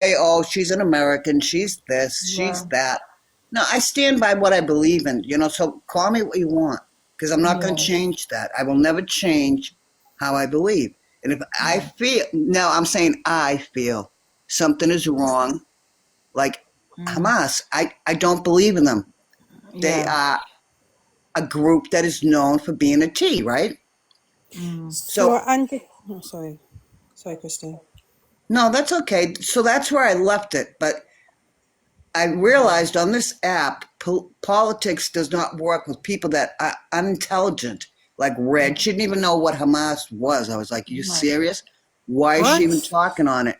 oh, she's an American, she's this, she's Yeah, that. No, I stand by what I believe in, so call me what you want, because I'm not going to yeah, change that. I will never change how I believe. And if I yeah. feel, now I'm saying I feel something is wrong, like Mm, Hamas, I don't believe in them. They yeah. are a group that is known for being a T, right? Mm, So, So, Angie, oh, sorry, Christine. no, that's okay. So that's where I left it. But I realized on this app, politics does not work with people that are unintelligent, like Red. She didn't even know what Hamas was. I was like, you no. serious? Why is she even What? talking on it?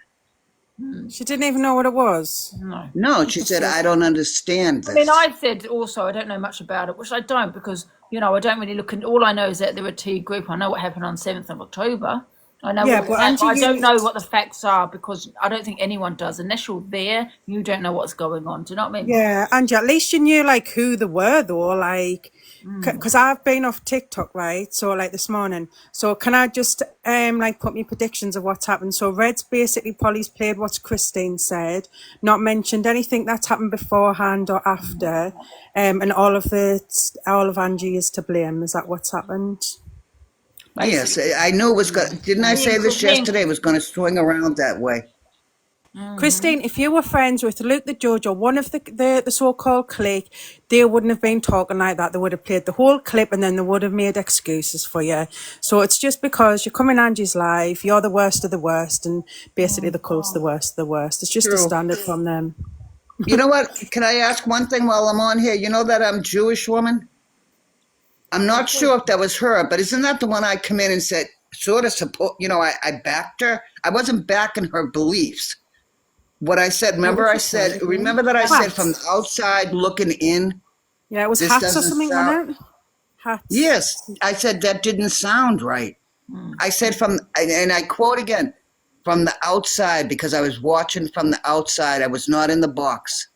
Mm, She didn't even know what it was. no. No, What she the said, fuck? I don't understand I mean, this. I said also I don't know much about it, which I don't because I don't really look. All I know is that they're a T group. I know what happened on 7th of October. I know Yeah, all of but that, but Angie, I don't you, know what the facts are because I don't think anyone does. Unless you're there, you don't know what's going on. Do you know what I mean? yeah, Angie, at least you knew like who they were though, like, Mm. because I've been off TikTok, right? So like this morning. So can I just like put me predictions of what's happened? So Red's basically Polly's played what Christine said, not mentioned anything that's happened beforehand or after, and all of Angie is to blame. Is that what's happened? Yes, Basically, I knew it was going. yeah. Didn't I say this Me and yesterday? It was going to swing around that way. hmm Christine, if you were friends with Luke the Judge or one of the so-called clique, they wouldn't have been talking like that. They would have played the whole clip and then they would have made excuses for you. So it's just because you come in Angie's life, you're the worst of the worst, and basically the cult's the worst of the worst. It's just a True. standard from them. You know what? Can I ask one thing while I'm on here? You know that I'm Jewish woman? I'm not sure if that was her, but isn't that the one I come in and said, sort of support, I backed her? I wasn't backing her beliefs. What I said, What remember would I you say said, again? remember that I said from the Hats. outside looking in, Yeah, it was this hats or doesn't something, sound, wasn't it? Hats. yes, I said that didn't sound right. I said and I quote again, from the outside, because I was watching from the outside. I was not in the box.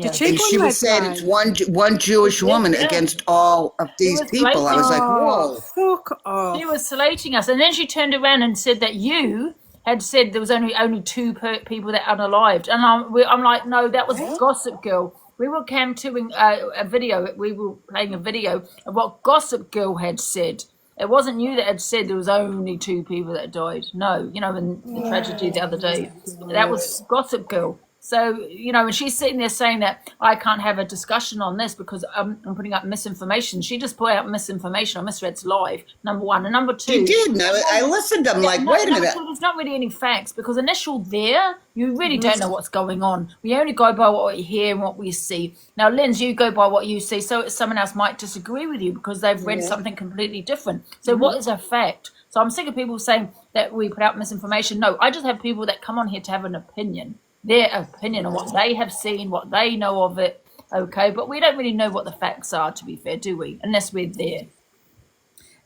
Did yeah. she And go she on was Red saying it's Live? one Jewish woman Yeah, against all of she these was people. I slating was us. like, Oh, whoa. fuck She off. was slating us, and then she turned around and said that you had said there was only two people that unalived, and I'm like, no, that was What? Gossip Girl. We were cam to a video. We were playing a video of what Gossip Girl had said. It wasn't you that had said there was only two people that died. No, in the tragedy the Oh other my day, that god. was Gossip Girl. So, and she's sitting there saying that I can't have a discussion on this because I'm putting up misinformation. She just put out misinformation on Misread's live, number one. And number She two, did. And I listened. I'm yeah, like, no, wait a number minute. two, there's not really any facts because unless you're there, you really don't know what's going on. We only go by what we hear and what we see. Now, Linz, you go by what you see, so someone else might disagree with you because they've read Yeah. something completely different. So, what is a fact? So, I'm sick of people saying that we put out misinformation. No, I just have people that come on here to have an opinion, their opinion on what they have seen, what they know of it. Okay, but we don't really know what the facts are, to be fair, do we? Unless we're there.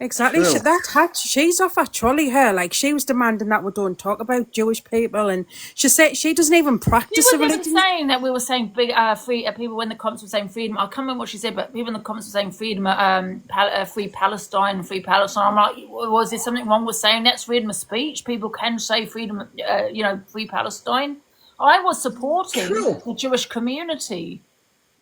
Exactly. True. She's off her trolley here. Like she was demanding that we don't talk about Jewish people, and she said she doesn't even She practice a was even religion. saying that we were saying big free people in the comments were saying freedom. I can't remember what she said, but people in the comments were saying freedom, free Palestine, free Palestine. I'm like, was there something wrong with saying that's freedom of speech? People can say freedom, free Palestine. I was supporting True. the Jewish community.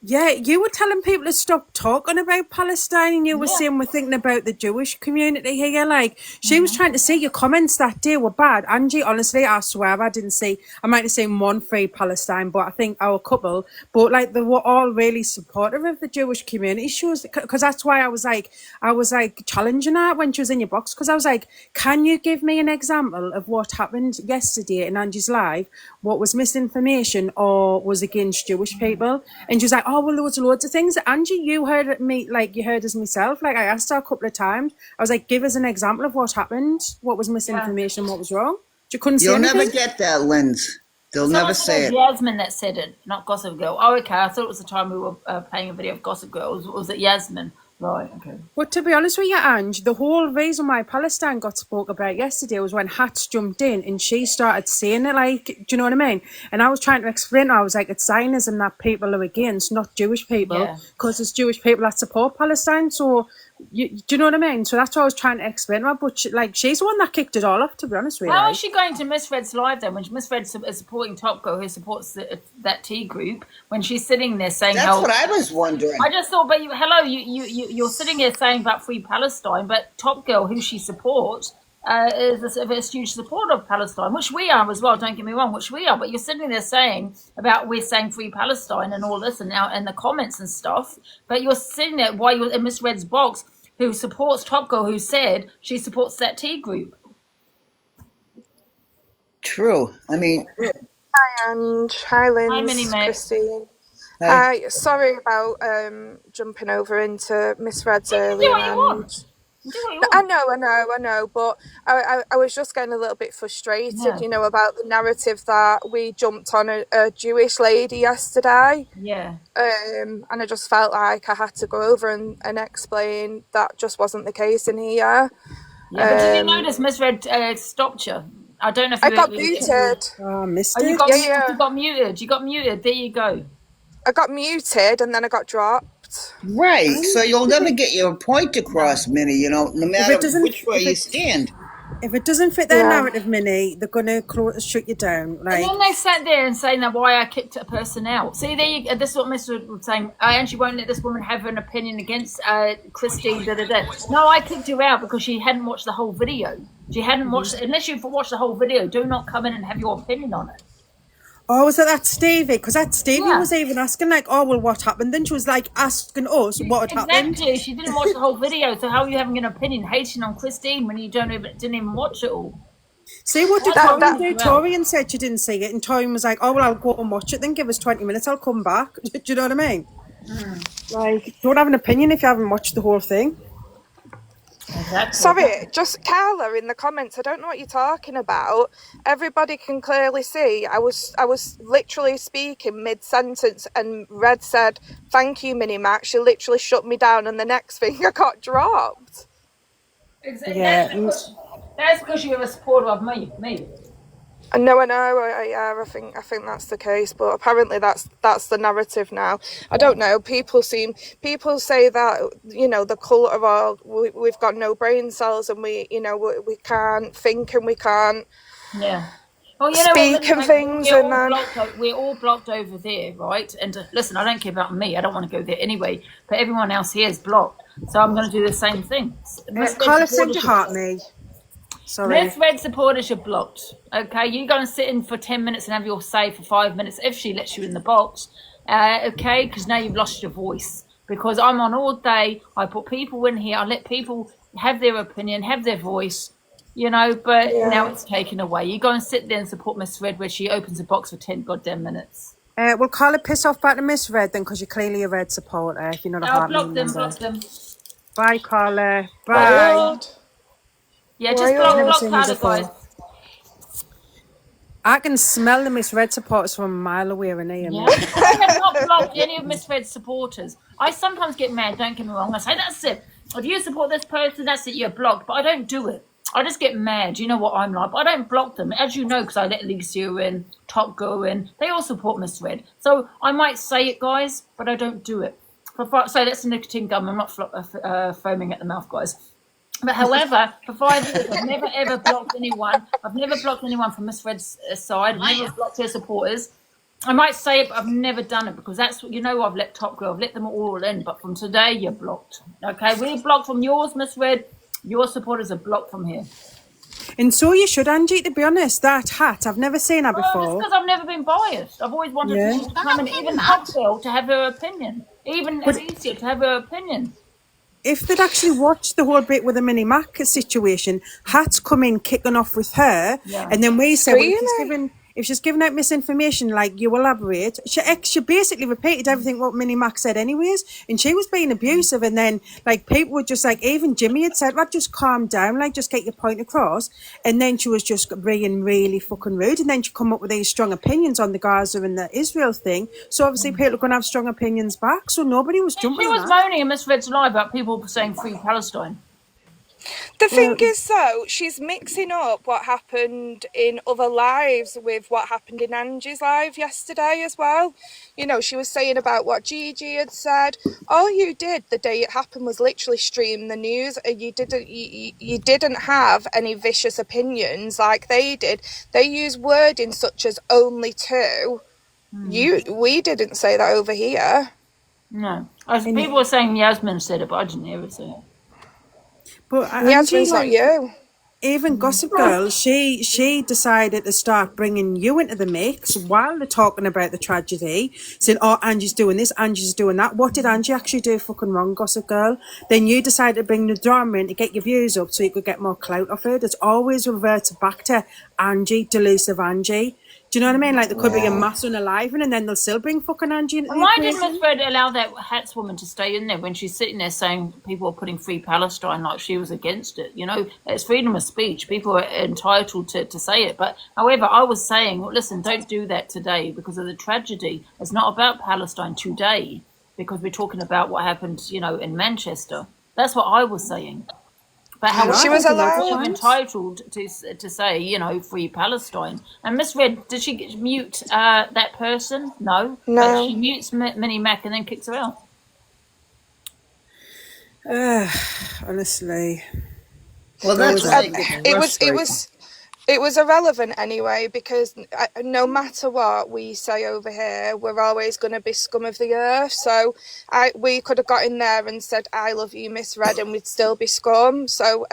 Yeah, you were telling people to stop talking about Palestine, and you were Yeah. saying we're thinking about the Jewish community here. Like, she was trying to say your comments that day were bad. Angie, honestly, I swear I didn't see, I might have seen one free Palestine, but I think our couple, but like they were all really supportive of the Jewish community. She was, because that's why I was like challenging her when she was in your box, because I was like, can you give me an example of what happened yesterday in Angie's live? What was misinformation or was against Jewish people? And she was like, oh, well, loads of things. Angie, you heard me, like, you heard us myself. Like, I asked her a couple of times. I was like, give us an example of what happened, what was Yeah. misinformation, what was wrong. She couldn't say You'll never anything. get that, Linz. They'll Someone never said it say was it. Yasmin that said it, not Gossip Girl. Oh, okay. I thought it was the time we were playing a video of Gossip Girl. Was it Yasmin? Right. Okay. But to be honest with you, Ange, the whole reason why Palestine got spoke about yesterday was when Hats jumped in and she started saying it, like, do you know what I mean? And I was trying to explain, I was like, it's Zionism that people are against, not Jewish people, Yeah. because it's Jewish people that support Palestine. So do you know what I mean? So that's what I was trying to explain to her. But she's the one that kicked it all off, to be honest with you. How is she going to Miss Red's live then when Miss Red's supporting Top Girl, who supports that tea group, when she's sitting there saying That's how... what I was wondering. I just thought, but you're sitting here saying about Free Palestine, but Top Girl, who she supports, is a huge supporter of Palestine, which we are as well, don't get me wrong, which we are, but you're sitting there saying about we're saying Free Palestine and all this and now in the comments and stuff, but you're sitting there while you're in Miss Red's box, who supports Top Girl, who said she supports that tea group. True. I mean, Hi, Ange. Hi, Hi, Linz, Mini Meg. Christine. I, Sorry about jumping over into Miss Red's Do earlier. what you want. And Do what you I want. know, but I was just getting a little bit frustrated, Yeah. you know, about the narrative that we jumped on a Jewish lady yesterday. Yeah. And I just felt like I had to go over and explain that just wasn't the case in here. Yeah, but did you Um, notice Miss Red stopped you? I don't know if I you got muted. Oh, I missed Oh, you it. got, Yeah. you got muted. You got muted. There you go. I got muted and then I got dropped. right. So you'll never get your point across, Minnie, you know, no matter which way you stand. If it doesn't fit their Yeah. narrative, Minnie, they're gonna shut you down. And Like, then they sat there and saying that why I kicked a person out. See, there you, this is what Mr. was saying. I actually won't let this woman have an opinion against Christine. No, I kicked her out because she hadn't watched the whole video. She hadn't watched, unless you've watched the whole video, do not come in and have your opinion on it. oh, was that Stevie? Because that Stevie Yeah. was even asking, like, oh, well, what happened? Then she was like asking us what had happened. Exactly. She didn't watch the whole video, so how are you having an opinion hating on Christine when you didn't even watch it all? See, what did That- Torian do? that- Torian said she didn't see it, and Torian was like, oh, well, I'll go and watch it, then give us 20 minutes, I'll come back. Do you know what I mean? Like, don't have an opinion if you haven't watched the whole thing. Exactly. Sorry, just Carla in the comments. I don't know what you're talking about. Everybody can clearly see. I was literally speaking mid sentence, and Red said, "Thank you, Minnie Mac." She literally shut me down, and the next thing I got dropped. Exactly. Yeah, That's because you're a supporter of me. I know. I think that's the case, but apparently that's the narrative now. I don't know. People say that, you know, the cult of all we've got no brain cells and we can't think and we can't Yeah. Well, you know speak what, and things, and then we're all blocked over there, right? And listen, I don't care about me. I don't want to go there anyway. But everyone else here is blocked, so I'm going to do the same thing. Carla said you heart me. Sorry. Miss Red supporters, you're blocked. Okay, you go and sit in for 10 minutes and have your say for 5 minutes if she lets you in the box. Okay, because now you've lost your voice. Because I'm on all day. I put people in here. I let people have their opinion, have their voice. You know, but now it's taken away. You go and sit there and support Miss Red where she opens a box for 10 goddamn minutes. Well, Carla, piss off back to Miss Red then, because you're clearly a Red supporter. If you're not a I'll heart block me them, member. block them. Bye, Carla. Bye. Lord. Yeah, Why just you block never Carla, seen me before? guys. I can smell the Miss Red supporters from a mile away, Renee. Yeah. I have not blocked any of Miss Red's supporters. I sometimes get mad, don't get me wrong. I say, that's it. If you support this person, that's it, you're blocked. But I don't do it. I just get mad. You know what I'm like. But I don't block them. As you know, because I let Alicia in, Top Girl in. They all support Miss Red. So I might say it, guys, but I don't do it. So that's a nicotine gum. I'm not foaming at the mouth, guys. But however, for 5 years, I've never ever blocked anyone. I've never blocked anyone from Miss Red's side. I've never blocked her supporters. I might say it, but I've never done it because that's, you know, I've let Top Girl, I've let them all in. But from today, you're blocked. Okay, we're blocked from yours, Miss Red. Your supporters are blocked from here. And so you should, Angie, to be honest. That hat, I've never seen her Well, it's before. because I've never been biased. I've always wanted Yeah. people to come in, even Top Girl to have her opinion, even Alicia to have her opinion. If they'd actually watched the whole bit with the Minnie Mac situation, Hat's come in kicking off with her, Yeah. and then we said, well, Screaming. if she's giving out misinformation, like, you elaborate. She basically repeated everything what Minnie Mac said anyways, and she was being abusive, and then, like, people were just like, even Jimmy had said, well, just calm down, like, just get your point across, and then she was just being really fucking rude, and then she come up with these strong opinions on the Gaza and the Israel thing, so obviously people are going to have strong opinions back, so nobody was jumping She on was that. moaning in Miss Red's live about people saying free Palestine. The thing Well, is, though, she's mixing up what happened in other lives with what happened in Angie's live yesterday as well. You know, she was saying about what Gigi had said. All you did the day it happened was literally stream the news. And you didn't have any vicious opinions like they did. They used wording such as only two. We didn't say that over here. No. People were saying Yasmin said it, but I didn't ever say it. but Angie, Yasmin's not like, you. even Gossip Girl, she decided to start bringing you into the mix while they're talking about the tragedy, saying, "Oh, Angie's doing this, Angie's doing that." What did Angie actually do fucking wrong, Gossip Girl? Then you decided to bring the drama in to get your views up so you could get more clout off it. It's always reverted back to Angie, delusive Angie. Do you know what I mean? Like there could be a mass unaliving and then they'll still bring fucking Angie into the Why did equation. Miss Red allow that Hats woman to stay in there when she's sitting there saying people are putting Free Palestine like she was against it? You know, it's freedom of speech. People are entitled to say it. But however, I was saying, well, listen, don't do that today because of the tragedy. It's not about Palestine today because we're talking about what happened, you know, in Manchester. That's what I was saying. But however, She was allowed. she was entitled to say, you know, Free Palestine. And Miss Red, did she mute that person? No. No. But she mutes Minnie Mac and then kicks her out. Honestly. Well, that's Those like It was irrelevant anyway because no matter what we say over here, we're always going to be scum of the earth. So we could have got in there and said, "I love you, Miss Red," and we'd still be scum. So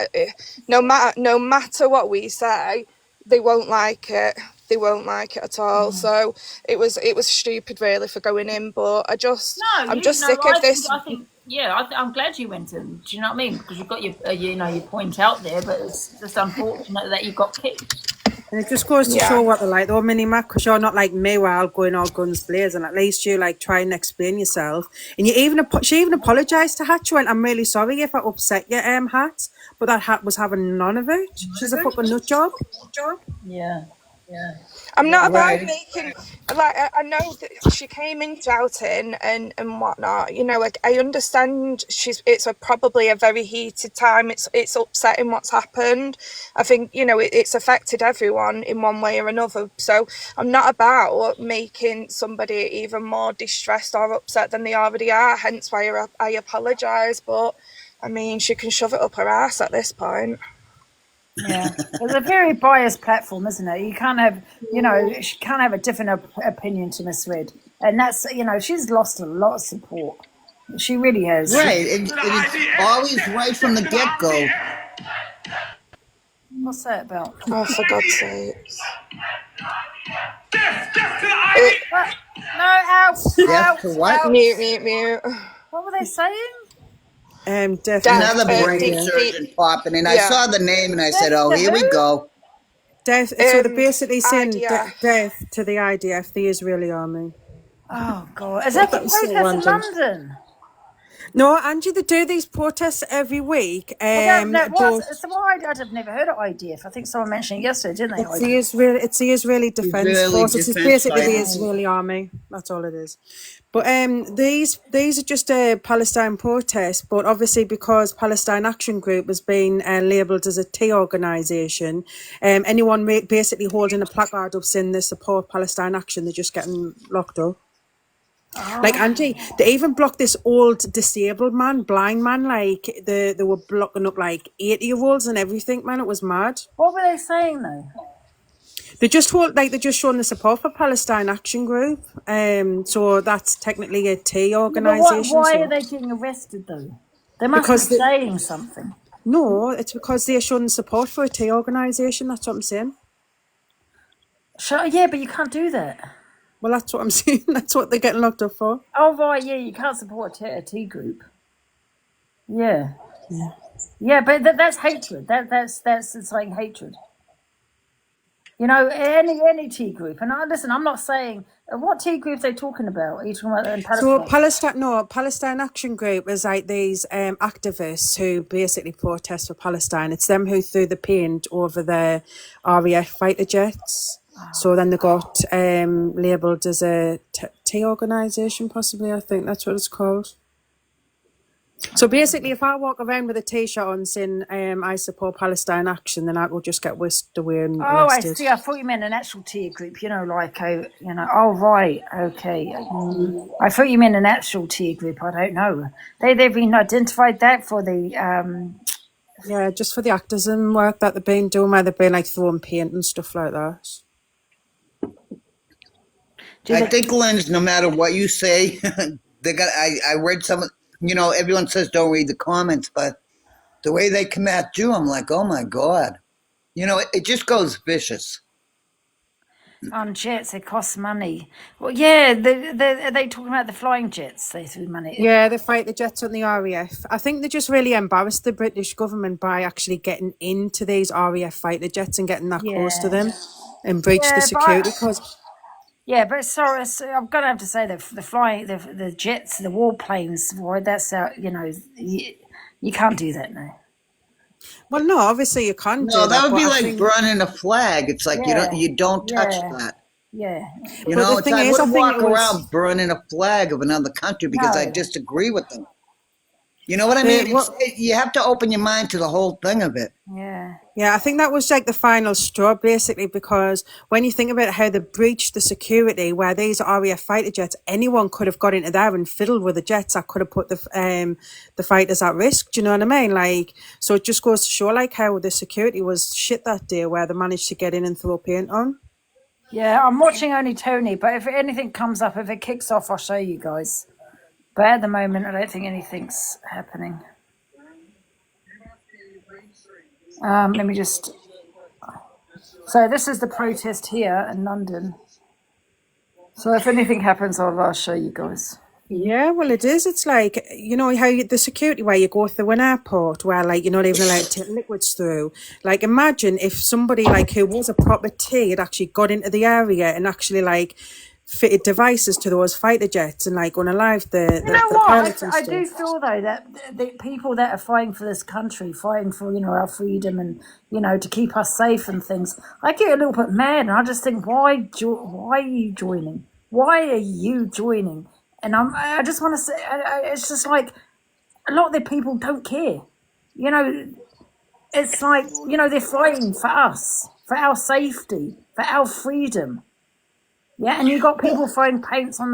no matter what we say, they won't like it. They won't like it at all. So it was stupid really for going in. But I'm just sick of this. I think I'm glad you went in. Do you know what I mean? Because you've got your point out there, but it's just unfortunate that you got kicked. And it just goes to show what they're like, though, Minnie Mac, because you're not like me where I'll go in all guns blazing. At least you like try and explain yourself. And she even apologised to Hat. She went, "I'm really sorry if I upset you, Hat." But that Hat was having none of it. She's a fucking nut job. Yeah. I'm not about making like I know that she came in doubting and whatnot. You know, like I understand it's probably a very heated time. It's upsetting what's happened. I think it's affected everyone in one way or another. So I'm not about making somebody even more distressed or upset than they already are. Hence why I apologise. But I mean, she can shove it up her ass at this point. Yeah, it's a very biased platform, isn't it? You can't have, she can't have a different opinion to Miss Red, and that's, she's lost a lot of support. She really has. right. It's always right from the get-go. What's that about? Oh, for God's sake! No, out. To what? Mute. What were they saying? Death. Another brain deep. surgeon popping in. I Yeah. saw the name and I said, "Oh, here we go." Death. So they're basically saying IDF. death to the IDF, the Israeli army. Oh God, is that the That's so protest in random. London? No, Angie, they do these protests every week. Well, but so why I've never heard of IDF. I think someone mentioned it yesterday, didn't they? it's the Israeli Defense Israeli Forces. It's Defense basically the Forces. Israeli army. That's all it is. But these are just a Palestine protest. But obviously, because Palestine Action Group has been labelled as a T organisation, anyone basically holding a placard up saying they support Palestine Action, they're just getting locked up. Like Angie, they even blocked this old disabled man, blind man. Like they were blocking up like 80-year-olds and everything. Man, it was mad. What were they saying though? They're just showing the support for Palestine Action Group. So that's technically a T organisation. Why so- are they getting arrested though? They must Because be they- saying something. No, it's because they're showing support for a T organisation. That's what I'm saying. Yeah, but you can't do that. Well, that's what I'm saying. That's what they're getting locked up for. Oh right, yeah, you can't support a T group. Yeah, but that's hatred. That's it's like hatred. Any T group. And listen, I'm not saying what T groups they talking about. Are you talking about in Palestine? Palestine Action Group is like these activists who basically protest for Palestine. It's them who threw the paint over the RAF fighter jets. So then they got labelled as a T organisation, possibly. I think that's what it's called. So basically, if I walk around with a T-shirt on saying I support Palestine Action, then I will just get whisked away and Oh, I arrested. see. I thought you meant an actual tier group. You know, like Oh, right. Okay. I thought you meant an actual tier group. I don't know. They've been identified that for the Yeah, just for the activism work that they've been doing, where they've been like throwing paint and stuff like that. do I they, think, Lynn, no matter what you say, they got. I read some. Everyone says don't read the comments, but the way they come at you, I'm like, oh my god. It just goes vicious. on jets? It costs money. Well, yeah. Are they talking about the flying jets? They threw money. Yeah, they fight the jets on the RAF. I think they just really embarrassed the British government by actually getting into these RAF fighter jets and getting that close to them and breach the Yeah, security. but Because yeah, but sorry, I'm gonna have to say that the flying, the jets, the warplanes. Boy, that's you can't do that now. well, no, obviously you can't No, do that that, would but be I like think. burning a flag. It's like Yeah, you don't touch yeah, that. yeah. But the It's thing I is, I wouldn't think walk it was around burning a flag of another country because I No. disagree with them. You know what I the mean? what. You have to open your mind to the whole thing of it. Yeah. Yeah, I think that was like the final straw, basically, because when you think about how they breached the security, where these RAF fighter jets, anyone could have got into there and fiddled with the jets that could have put the fighters at risk. Do you know what I mean? Like, so it just goes to show like how the security was shit that day, where they managed to get in and throw paint on. Yeah, I'm watching only Tony, but if anything comes up, if it kicks off, I'll show you guys. But at the moment, I don't think anything's happening. Let me just. So this is the protest here in London. So if anything happens, I'll show you guys. Yeah, well, it is. It's like, how the security where you go through an airport where, like, you're not even allowed to take liquids through. Like, imagine if somebody, like, who was a proper T had actually got into the area and actually, like, fitted devices to those fighter jets and, like, unalived the You know the what? pilots and I do stuff. feel though that the people that are fighting for this country, fighting for our freedom and to keep us safe and things, I get a little bit mad, and I just think, why are you joining? Why are you joining? And I just want to say, it's just like a lot of the people don't care. It's like they're fighting for us, for our safety, for our freedom. Yeah, and you've got people throwing paints on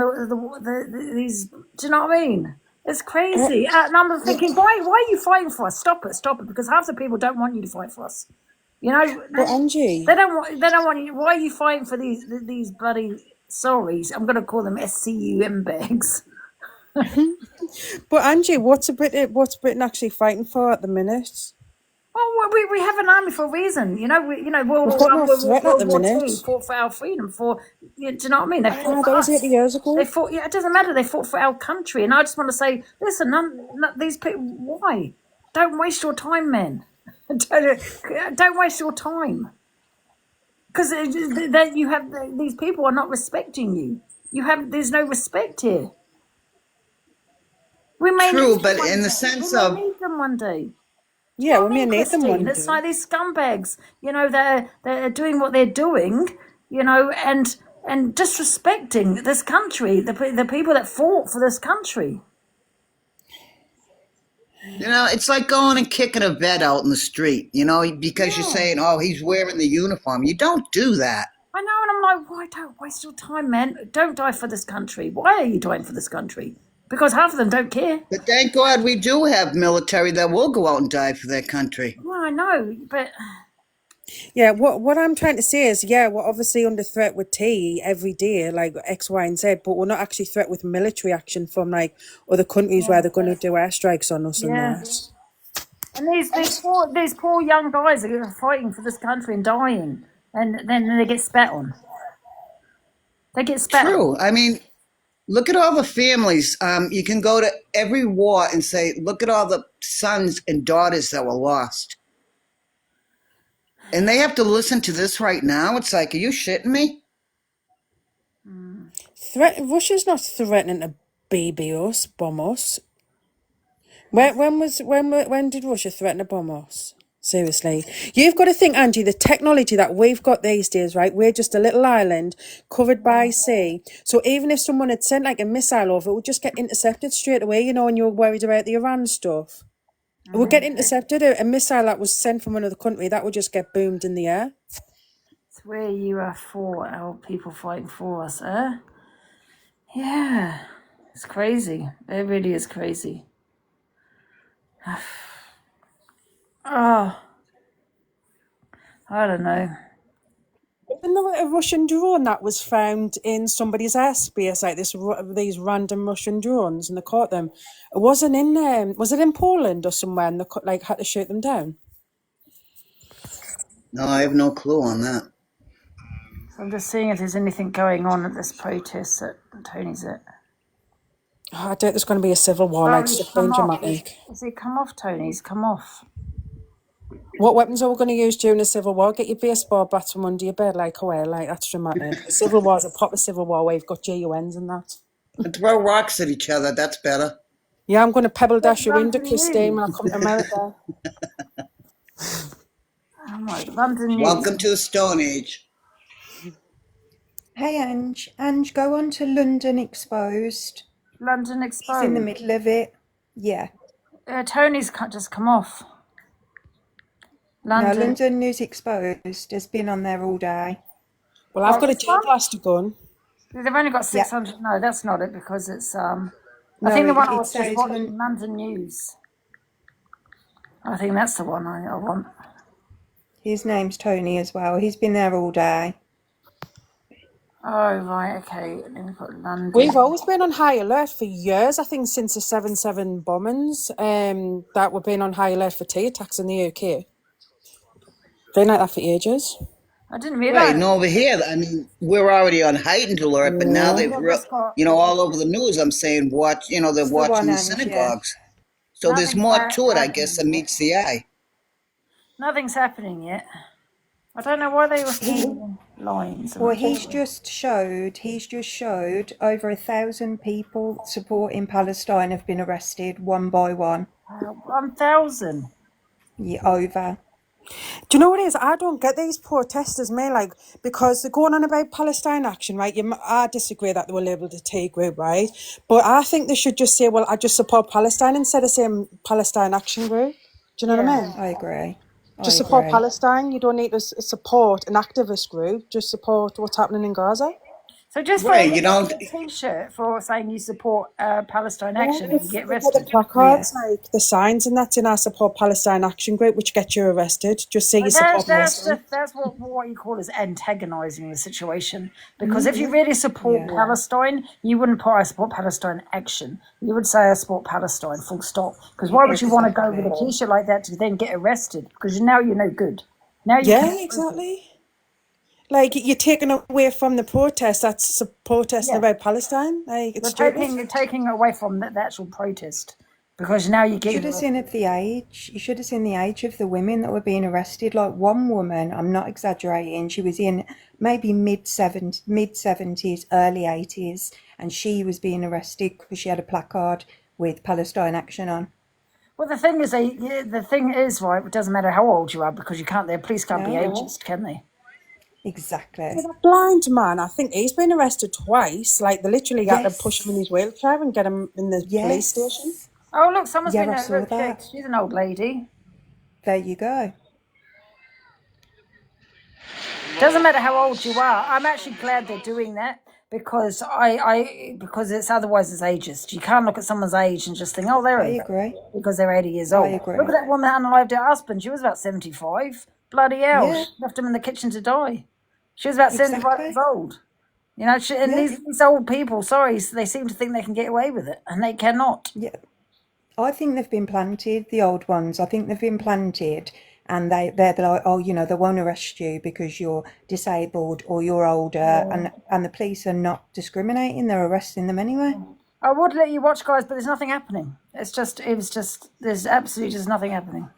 these. Do you know what I mean? It's crazy. And I'm thinking, why are you fighting for us? Stop it, because half the people don't want you to fight for us. But Angie, They don't want you. Why are you fighting for these bloody? Sorry, I'm going to call them SCUM bags. what's Britain actually fighting for at the minute? Well, we have an army for a reason. World We've War got One, no World threat at World the War minute. Two fought for our freedom. Do you know what I mean? They fought Ah, for that was 80 us. years ago. They fought. Yeah, it doesn't matter. They fought for our country, and I just want to say, listen, these people. Why? Don't waste your time, men. Don't waste your time, because then you have these people are not respecting you. There's no respect here. We may True, need them but one in the day. sense We may of need them one day. Yeah, I we may mean, need them Christine, one it's day. like these scumbags, they're doing what they're doing, and disrespecting this country, the people that fought for this country. it's like going and kicking a vet out in the street, because you're Yeah, saying, oh, he's wearing the uniform. You don't do that. I know, and I'm like, why don't waste your time, man? Don't die for this country. Why are you dying for this country? Because half of them don't care. But thank God we do have military that will go out and die for their country. Well, I know, but Yeah, what I'm trying to say is, yeah, we're obviously under threat with T every day, like X, Y, and Z, but we're not actually threat with military action from like other countries where they're going to do airstrikes on us and yeah. that. And these poor young guys are fighting for this country and dying, and then they get spat on. They get spat on. True. I mean, look at all the families. You can go to every war and say, look at all the sons and daughters that were lost. And they have to listen to this right now. It's like, are you shitting me? Russia's not threatening to BB us, bomb us. When did Russia threaten to bomb us? Seriously. You've got to think, Angie, the technology that we've got these days, right? We're just a little island covered by sea. So even if someone had sent like a missile over, it would just get intercepted straight away, you know, and you're worried about the Iran stuff. It would get intercepted. A missile that was sent from another country, that would just get boomed in the air. It's where you are for our people fighting for us, eh? Yeah. It's crazy. It really is crazy. Oh, I don't know. Isn't there a Russian drone that was found in somebody's airspace, like these random Russian drones, and they caught them? It wasn't in was it in Poland or somewhere, and they like had to shoot them down? No, I have no clue on that. So I'm just seeing if there's anything going on at this protest that Tony's at. Oh, I doubt there's going to be a civil war, like He's stuff come being off. dramatic. Has he come off, Tony? He's come off. What weapons are we going to use during a civil war? Get your baseball bats from under your bed, like, away, like, that's dramatic. A civil war is a proper civil war where you've got GUNs and that. And throw rocks at each other, that's better. Yeah, I'm going to pebble dash you into London Christine News. when I come to America. Oh my, London News. Welcome to the Stone Age. Hey, Ange. Ange, go on to London Exposed. London He's in the Exposed. middle of it. Yeah. Tony's just come off. No, London. London News Exposed has been on there all day. Well, I've got a This one? G-Blaster gun. They've only got Yeah. 600. No, that's not it because it's I No, think the one I it was just says watching, London News. I think that's the one I want. his name's Tony as well. He's been there all day. Oh right, okay. Then we've got London. We've always been on high alert for years, I think since the 7/7 bombings, that we've been on high alert for tea attacks in the UK. Been like that for ages. I didn't Right, realise. and over here, I mean, we're already on heightened alert, but now they've, all over the news, I'm saying, watch, they're It's the watching one, the Ange, yeah. synagogues. So there's Nothing's more to it, I happening guess, than yet. meets the eye. Nothing's happening yet. I don't know why they were filming lines. Well, he's just showed over 1,000 people supporting Palestine have been arrested one by one. 1,000. Yeah, over. Do you know what it is? I don't get these protesters, man, like, because they're going on about Palestine action, right? I disagree that they were labelled a T group, right? But I think they should just say, well, I just support Palestine instead of saying Palestine action group. Do you know what I mean? I agree. Just support Palestine. You don't need to support an activist group. Just support what's happening in Gaza. So just for Right, a T-shirt for saying you support Palestine action, you get The arrested. placards, like the signs and that's in our support Palestine action group, which get you arrested. Just say you support Palestine. That's what you call is antagonising the situation. Because if you really support Palestine, you wouldn't put I support Palestine action. You would say I support Palestine, full stop. Because why would you want to go with a T-shirt like that to then get arrested? Because now you're no good. Now you Yeah, exactly. Like, you're taking away from the protest that's protesting about Palestine. Like, it's stupid. you're taking away from the actual protest. Because now you You get should have seen at the age. You should have seen the age of the women that were being arrested. Like one woman, I'm not exaggerating. She was in maybe mid 70s, early 80s, and she was being arrested because she had a placard with Palestine action on. Well, the thing is, right, it doesn't matter how old you are because the police can't be ageist, can they? Exactly. That blind man, I think he's been arrested twice. Like, they literally had to push him in his wheelchair and get him in the police station. Oh, look, someone's Yeah, been I saw that. checked. She's an old lady. There you go. Doesn't matter how old you are. I'm actually glad they're doing that because because it's otherwise it's ageist. You can't look at someone's age and just think, oh, they're I agree. because they're 80 years old. I agree. Look at that woman that unalived her husband. She was about 75. Bloody hell. Yeah. She left him in the kitchen to die. She was about 75 Exactly. years old. You know, and these old people, sorry, they seem to think they can get away with it, and they cannot. Yeah. I think they've been planted, the old ones. I think they've been planted, and they're like, oh, they won't arrest you because you're disabled or you're older, and the police are not discriminating. They're arresting them anyway. I would let you watch, guys, but there's nothing happening. There's absolutely just nothing happening.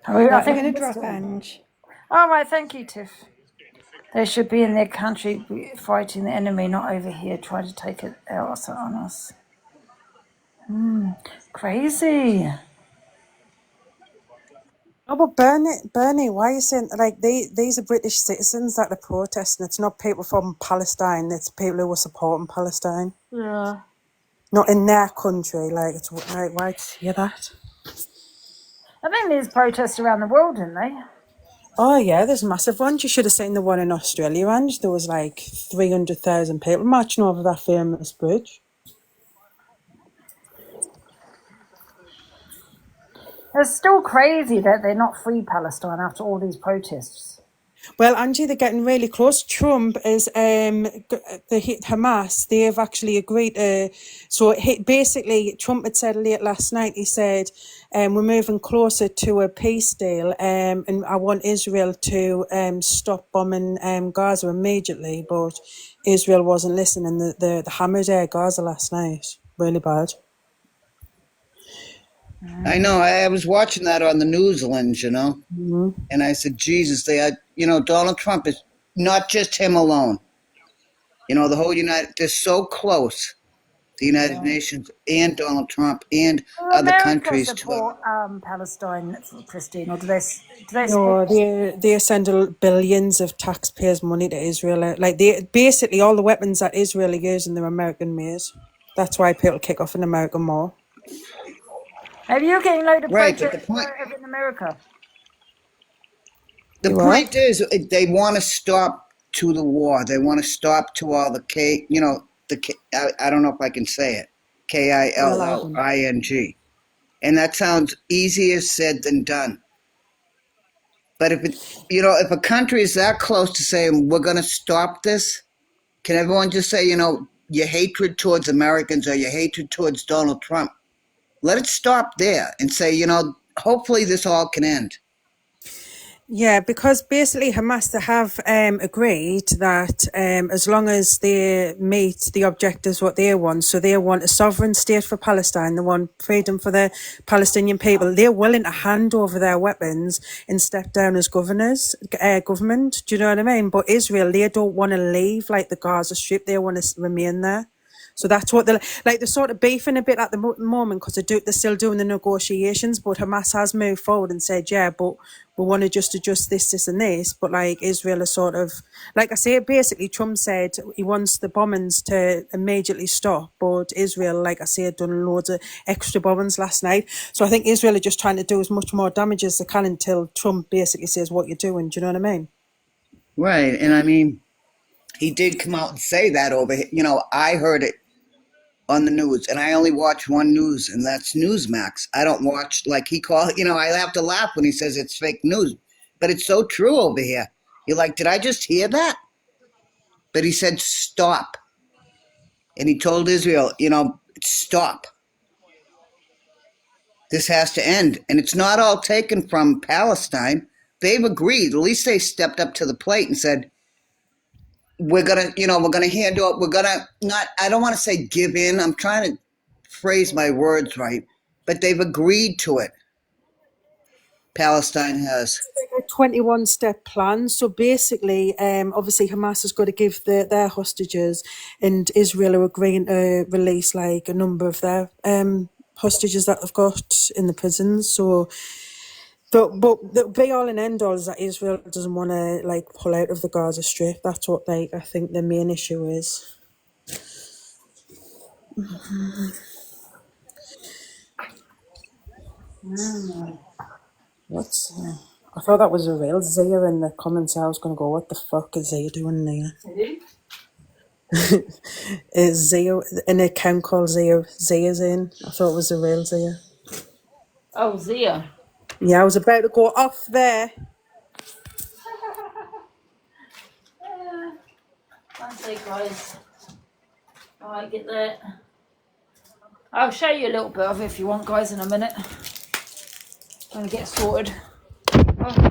I'm going to drop Ange. All right, thank you, Tiff. They should be in their country fighting the enemy, not over here trying to take it out on us. Crazy. Oh, but Bernie, why are you saying like these are British citizens that are protesting? It's not people from Palestine. It's people who are supporting Palestine, Yeah. not in their country. Like it's like why did you hear that? I think there's protests around the world, didn't they? Oh yeah, there's massive ones. You should have seen the one in Australia, Ange. There was like 300,000 people marching over that famous bridge. It's still crazy that they're not free Palestine after all these protests. Well, Angie, they're getting really close. Trump is the Hamas. They've actually agreed. Basically, Trump had said late last night. He said, "We're moving closer to a peace deal, and I want Israel to stop bombing Gaza immediately." But Israel wasn't listening. The hammered Gaza last night, really bad. I know. I was watching that on the news lens, Mm-hmm. and I said, Jesus, they are, Donald Trump is not just him alone. The whole they're so close, the United Nations and Donald Trump and Do other America countries too. support Palestine, Christine, or do they No, support? they send billions of taxpayers' money to Israel. Like they basically all the weapons that Israel are using, they're American made. That's why people kick off in America more. Have you getting loads of Right, but protests over in America? the You what? point is, they want to stop to the war. They want to stop to all the I don't know if I can say it, KILLING, and that sounds easier said than done. But if a country is that close to saying we're going to stop this, can everyone just say, your hatred towards Americans or your hatred towards Donald Trump? Let it stop there and say, hopefully this all can end. Yeah, because basically Hamas they have agreed that as long as they meet the objectives what they want, so they want a sovereign state for Palestine, they want freedom for the Palestinian people, they're willing to hand over their weapons and step down as government. Do you know what I mean? But Israel, they don't want to leave like the Gaza Strip, they want to remain there. So that's what they're sort of beefing a bit at the moment because they're still doing the negotiations. But Hamas has moved forward and said, yeah, but we want to just adjust this, and this. But like Israel is sort of, like I say, basically Trump said he wants the bombings to immediately stop. But Israel, like I say, had done loads of extra bombings last night. So I think Israel are just trying to do as much more damage as they can until Trump basically says what you're doing. Do you know what I mean? Right. And I mean, he did come out and say that over here. I heard it on the news, and I only watch one news, and that's Newsmax. I don't watch like he called. I have to laugh when he says it's fake news, but it's so true over here. You're like, did I just hear that? But he said stop, and he told Israel, stop. This has to end, and it's not all taken from Palestine. They've agreed. At least they stepped up to the plate and said, we're gonna handle it. We're gonna not. I don't want to say give in. I'm trying to phrase my words right, but they've agreed to it. Palestine has. A 21-step plan. So basically, obviously Hamas has got to give their hostages, and Israel are agreeing to release like a number of their hostages that they've got in the prisons. So, but the be all and end all is that Israel doesn't want to like pull out of the Gaza Strip. That's what I think the main issue is. What's I thought that was a real Zia in the comments. I was going to go, what the fuck is Zia doing there? Is Zia an account called Zia's in? I thought it was a real Zia. Oh, Zia. Yeah, I was about to go off there. One sec, guys. Alright, get that. I'll show you a little bit of it if you want, guys, in a minute. Trying to get sorted. Oh.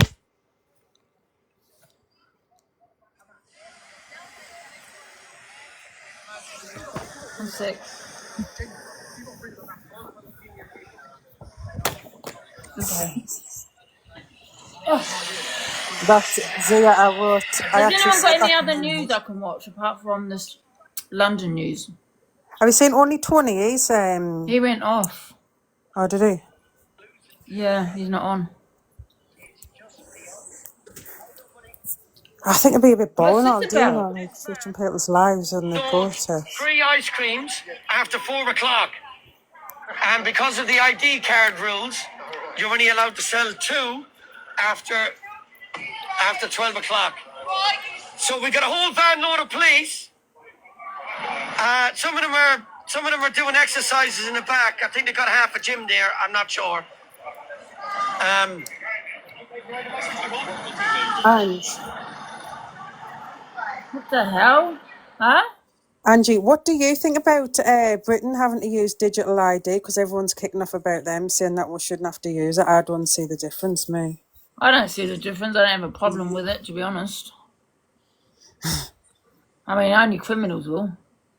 One sec. Okay. That's Zia I wrote. Has anyone got any other news I can watch apart from this London news? Have you seen Only Tony? He's He went off. Oh, did he? Yeah, he's not on. I think it'd be a bit boring all What's this day, about? like switching people's lives on the Sold protest. 3 ice creams after 4 o'clock. And because of the ID card rules, you're only allowed to sell 2 after 12 o'clock. So we got a whole van load of police. Some of them are doing exercises in the back. I think they got half a gym there. I'm not sure. And What the hell? Huh? Angie, what do you think about Britain having to use digital ID? Because everyone's kicking off about them, saying that we shouldn't have to use it. I don't see the difference, me. I don't see the difference. I don't have a problem with it, to be honest. I mean, only criminals will.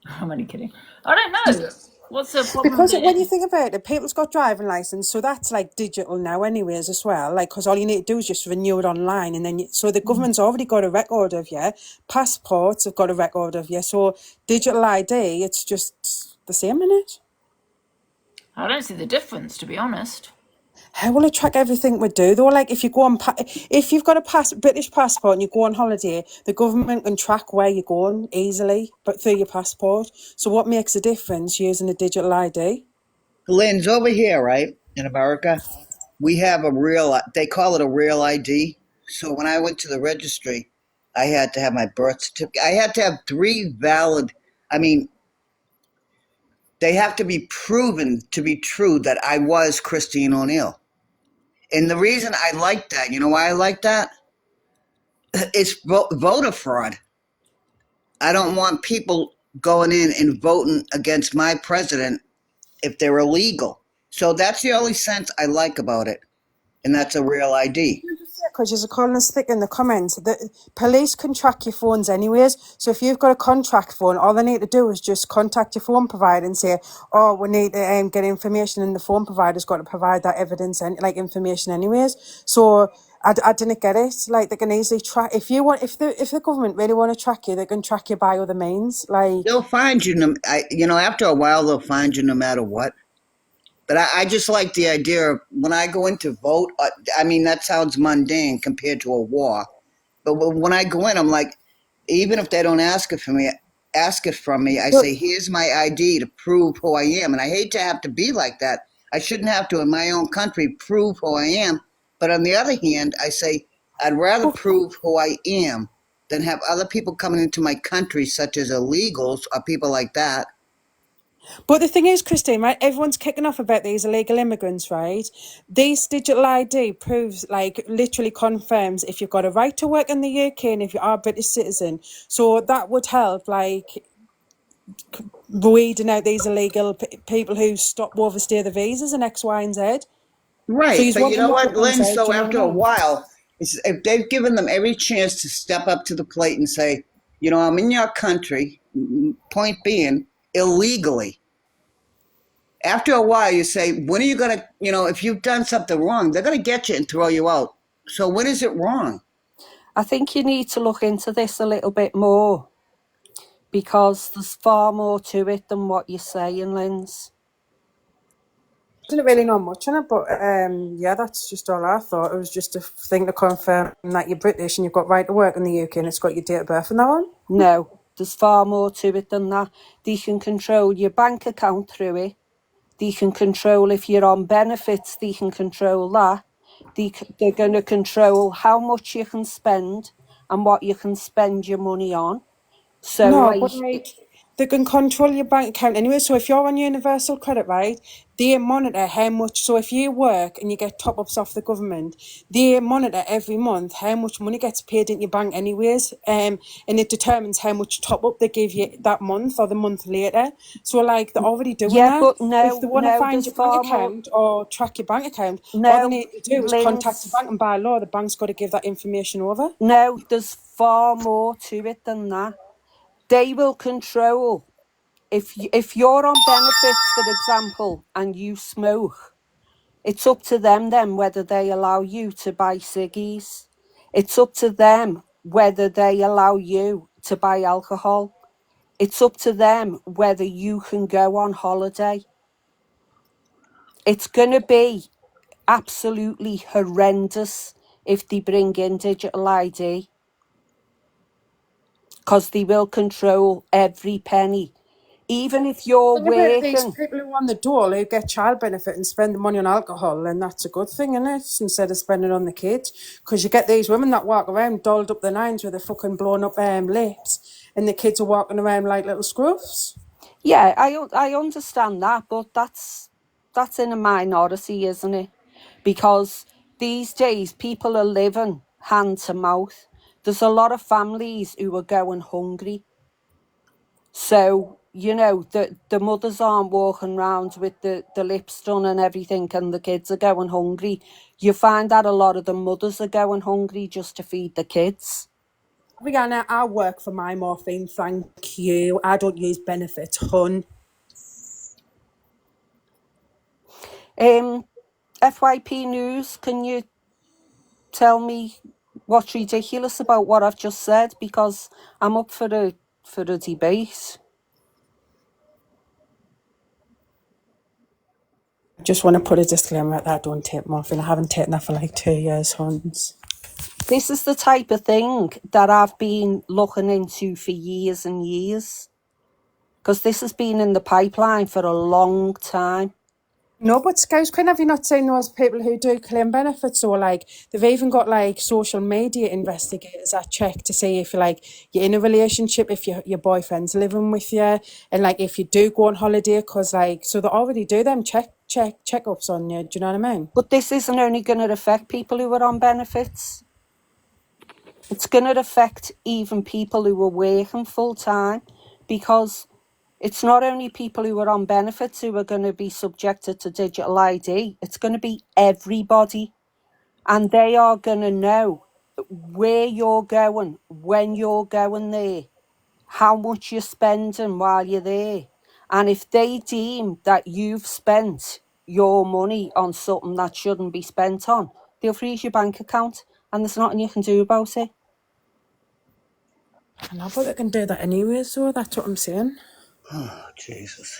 I'm only kidding. I don't know. What's the problem Because with when you it? think about it, people's got driving license, so that's like digital now, anyways, as well. Like, because all you need to do is just renew it online, and then so the government's already got a record of you. Passports have got a record of you. So digital ID, it's just the same in it. I don't see the difference, to be honest. How will it track everything we do though? Like if you go on, if you've got a British passport and you go on holiday, the government can track where you're going easily, but through your passport. So what makes a difference using a digital ID? Lynn's over here, right? In America, we have they call it a real ID. So when I went to the registry, I had to have my birth certificate. I had to have 3 valid, I mean, they have to be proven to be true that I was Christine O'Neill. And the reason I like that, you know why I like that? It's voter fraud. I don't want people going in and voting against my president if they're illegal. So that's the only sense I like about it. And that's a real ID. Because you're calling us thick in the comments. The police can track your phones anyways. So if you've got a contract phone, all they need to do is just contact your phone provider and say, "Oh, we need to get information," and the phone provider's got to provide that evidence and like information anyways. So I didn't get it. Like they can easily track if the government really want to track you, they can track you by other means. Like They'll find you, after a while, they'll find you no matter what. But I just like the idea of when I go in to vote, I mean, that sounds mundane compared to a war. But when I go in, I'm like, even if they don't ask it from me, I say, here's my ID to prove who I am. And I hate to have to be like that. I shouldn't have to, in my own country, prove who I am. But on the other hand, I say, I'd rather prove who I am than have other people coming into my country, such as illegals or people like that. But the thing is, Christine, right? Everyone's kicking off about these illegal immigrants, right? This digital ID proves, like, literally confirms if you've got a right to work in the UK and if you are a British citizen. So that would help, like, weeding out these illegal people who stop overstay the visas and X, Y, and Z. Right, So you but want you them know to what, put on Lynn? side, So do you know after what I a mean? while, if they've given them every chance to step up to the plate and say, I'm in your country, point being, illegally. After a while, you say, when are you going to, if you've done something wrong, they're going to get you and throw you out. So when is it wrong? I think you need to look into this a little bit more because there's far more to it than what you're saying, Linz. Didn't really know much on it, but yeah, that's just all I thought. It was just a thing to confirm that you're British and you've got right to work in the UK and it's got your date of birth and that one. No, there's far more to it than that. They can control your bank account through it. They can control if you're on benefits, they can control that. They're going to control how much you can spend and what you can spend your money on. So, No, like, but like they can control your bank account anyway. So if you're on universal credit, right, they monitor how much. So if you work and you get top ups off the government, they monitor every month how much money gets paid in your bank, anyways. And it determines how much top up they give you that month or the month later. So like they're already doing yeah, that. but If they want to find there's your far bank more. account or track your bank account, all they No, need to do is contact the Linz, bank, and by law, the bank's got to give that information over. no, there's far more to it than that. They will control if you're on benefits, for example, and you smoke. It's up to them then whether they allow you to buy ciggies. It's up to them whether they allow you to buy alcohol. It's up to them whether you can go on holiday. It's going to be absolutely horrendous if they bring in digital ID. because they will control every penny. Even if you're Think about these working, people who are on the dole who get child benefit and spend the money on alcohol, and that's a good thing, isn't it? Instead of spending it on the kids. Because you get these women that walk around dolled up the nines with their fucking blown up lips, and the kids are walking around like little scruffs. yeah, I understand that, but that's in a minority, isn't it? Because these days people are living hand to mouth. There's a lot of families who are going hungry. So, the mothers aren't walking around with the lips done and everything, and the kids are going hungry. You find that a lot of the mothers are going hungry just to feed the kids. Rihanna, I work for my morphine, thank you. I don't use benefits, hun. FYP News, can you tell me what's ridiculous about what I've just said? Because I'm up for a debate. Just want to put a disclaimer at that. I don't take morphine. I haven't taken that for like 2 years, huns. This is the type of thing that I've been looking into for years and years. Because this has been in the pipeline for a long time. No, but Scouse Queen, have you not seen those people who do claim benefits? Or like they've even got like social media investigators that check to see if you're in a relationship, if your boyfriend's living with you, and like if you do go on holiday, because so they already do them checkups on you. Do you know what I mean? But this isn't only going to affect people who are on benefits. It's going to affect even people who are working full time, because it's not only people who are on benefits who are going to be subjected to digital ID, it's going to be everybody. And they are going to know where you're going, when you're going there, how much you're spending while you're there. And if they deem that you've spent your money on something that shouldn't be spent on, they'll freeze your bank account, and there's nothing you can do about it. I know, but they can do that anyway, so that's what I'm saying. Oh, Jesus.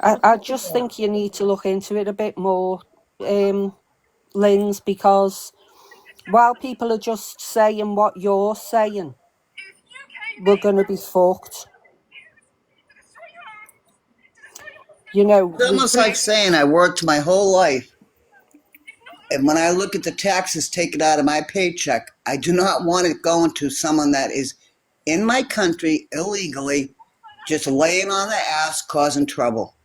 I just think you need to look into it a bit more, Linz, because while people are just saying what you're saying, we're going to be fucked. It's almost like saying I worked my whole life, and when I look at the taxes taken out of my paycheck, I do not want it going to someone that is in my country illegally, just laying on the ass, causing trouble.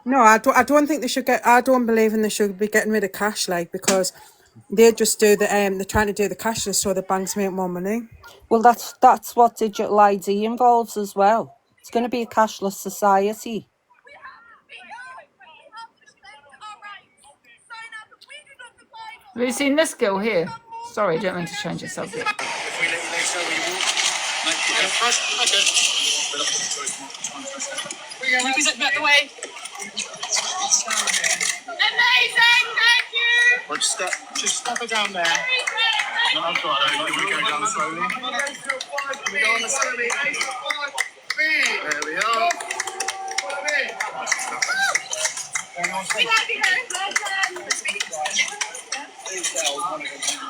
No, I don't think they should get. I don't believe in they should be getting rid of cash, because they just do they're trying to do the cashless so the banks make more money. Well, that's what digital ID involves as well. It's going to be a cashless society. Have you seen this girl here? Sorry, I don't mean to change the subject. Out the way. Amazing, thank you. Well, just stop her down there. No, I'm sorry. We go down slowly. We go on the slowly. There we are.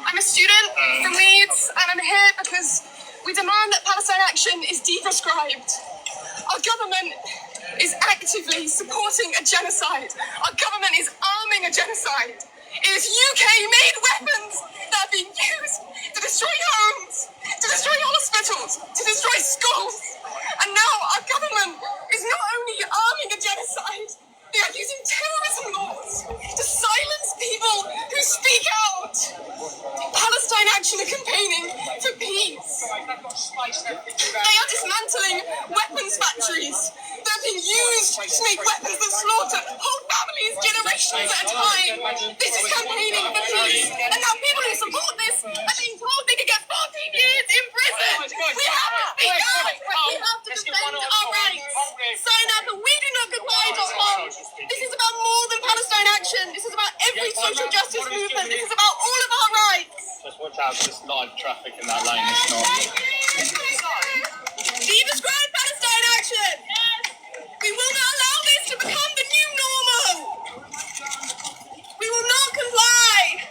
I'm a student from Leeds, and I'm here because we demand that Palestine Action is deprescribed. Our government is actively supporting a genocide. Our government is arming a genocide. It is UK-made weapons that are being used to destroy homes, to destroy hospitals, to destroy schools. And now our government is not only arming a genocide, they are using terrorism laws to silence people who speak out. Palestine Action are campaigning for peace. They are dismantling weapons factories that are being used to make weapons that slaughter whole families generations at a time. This is campaigning for peace. And now people who support this are being told they can get 14 years in prison. We have to speak out. We have to defend our rights. Sign up at WeDoNotGoodbye.com. This is about more than Palestine Action. This is about every social justice movement. This is about all of our rights. Just watch out, there's live traffic in that lane. It's not. Deprescribe Palestine Action. We will not allow this to become the new normal. We will not comply.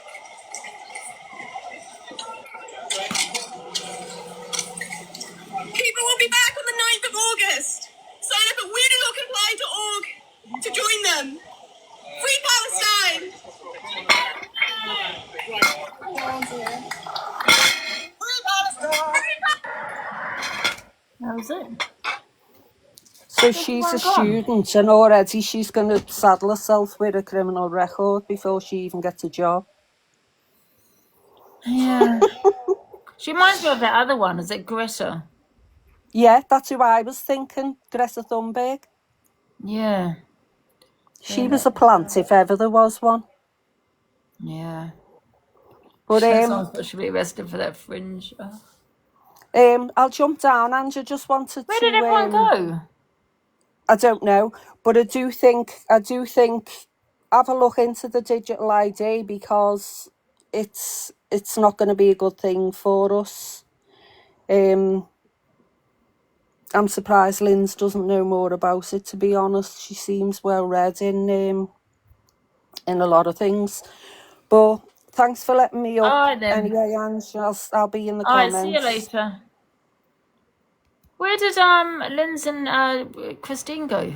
was it? So she's a Everyone gone. student, and already she's going to saddle herself with a criminal record before she even gets a job. Yeah. She reminds me of that other one. Is it Greta? Yeah, that's who I was thinking, Greta Thunberg. Yeah. She was a plant if ever there was one. Yeah. But Someone should be arrested for that fringe. I'll jump down, and I just wanted Where to. did everyone go? I don't know, but I do think have a look into the digital ID, because it's not going to be a good thing for us. I'm surprised Linz doesn't know more about it, to be honest. She seems well read in a lot of things. But thanks for letting me up. All right, then. Anyway, Ange, I'll be in the All right, comments. see you later. Where did Linz and Christine go?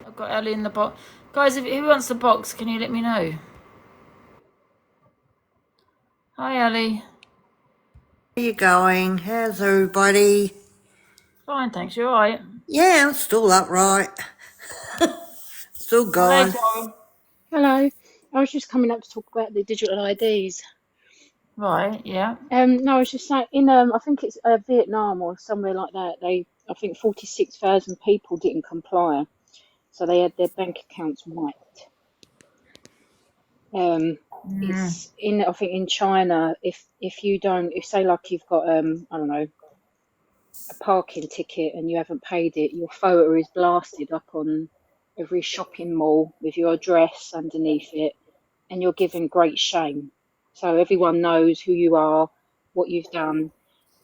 I've got Ellie in the box. Guys, who wants the box, can you let me know? Hi, Ellie. How you going? How's everybody? Fine, thanks. You all right? Yeah, I'm still upright. Still going. Hello. I was just coming up to talk about the digital IDs. Right, yeah. No, I was just saying I think it's Vietnam or somewhere like that. I think 46,000 people didn't comply, so they had their bank accounts wiped. It's I think in China, if say like you've got I don't know, a parking ticket and you haven't paid it, your photo is blasted up on every shopping mall with your address underneath it, and you're given great shame. So everyone knows who you are, what you've done.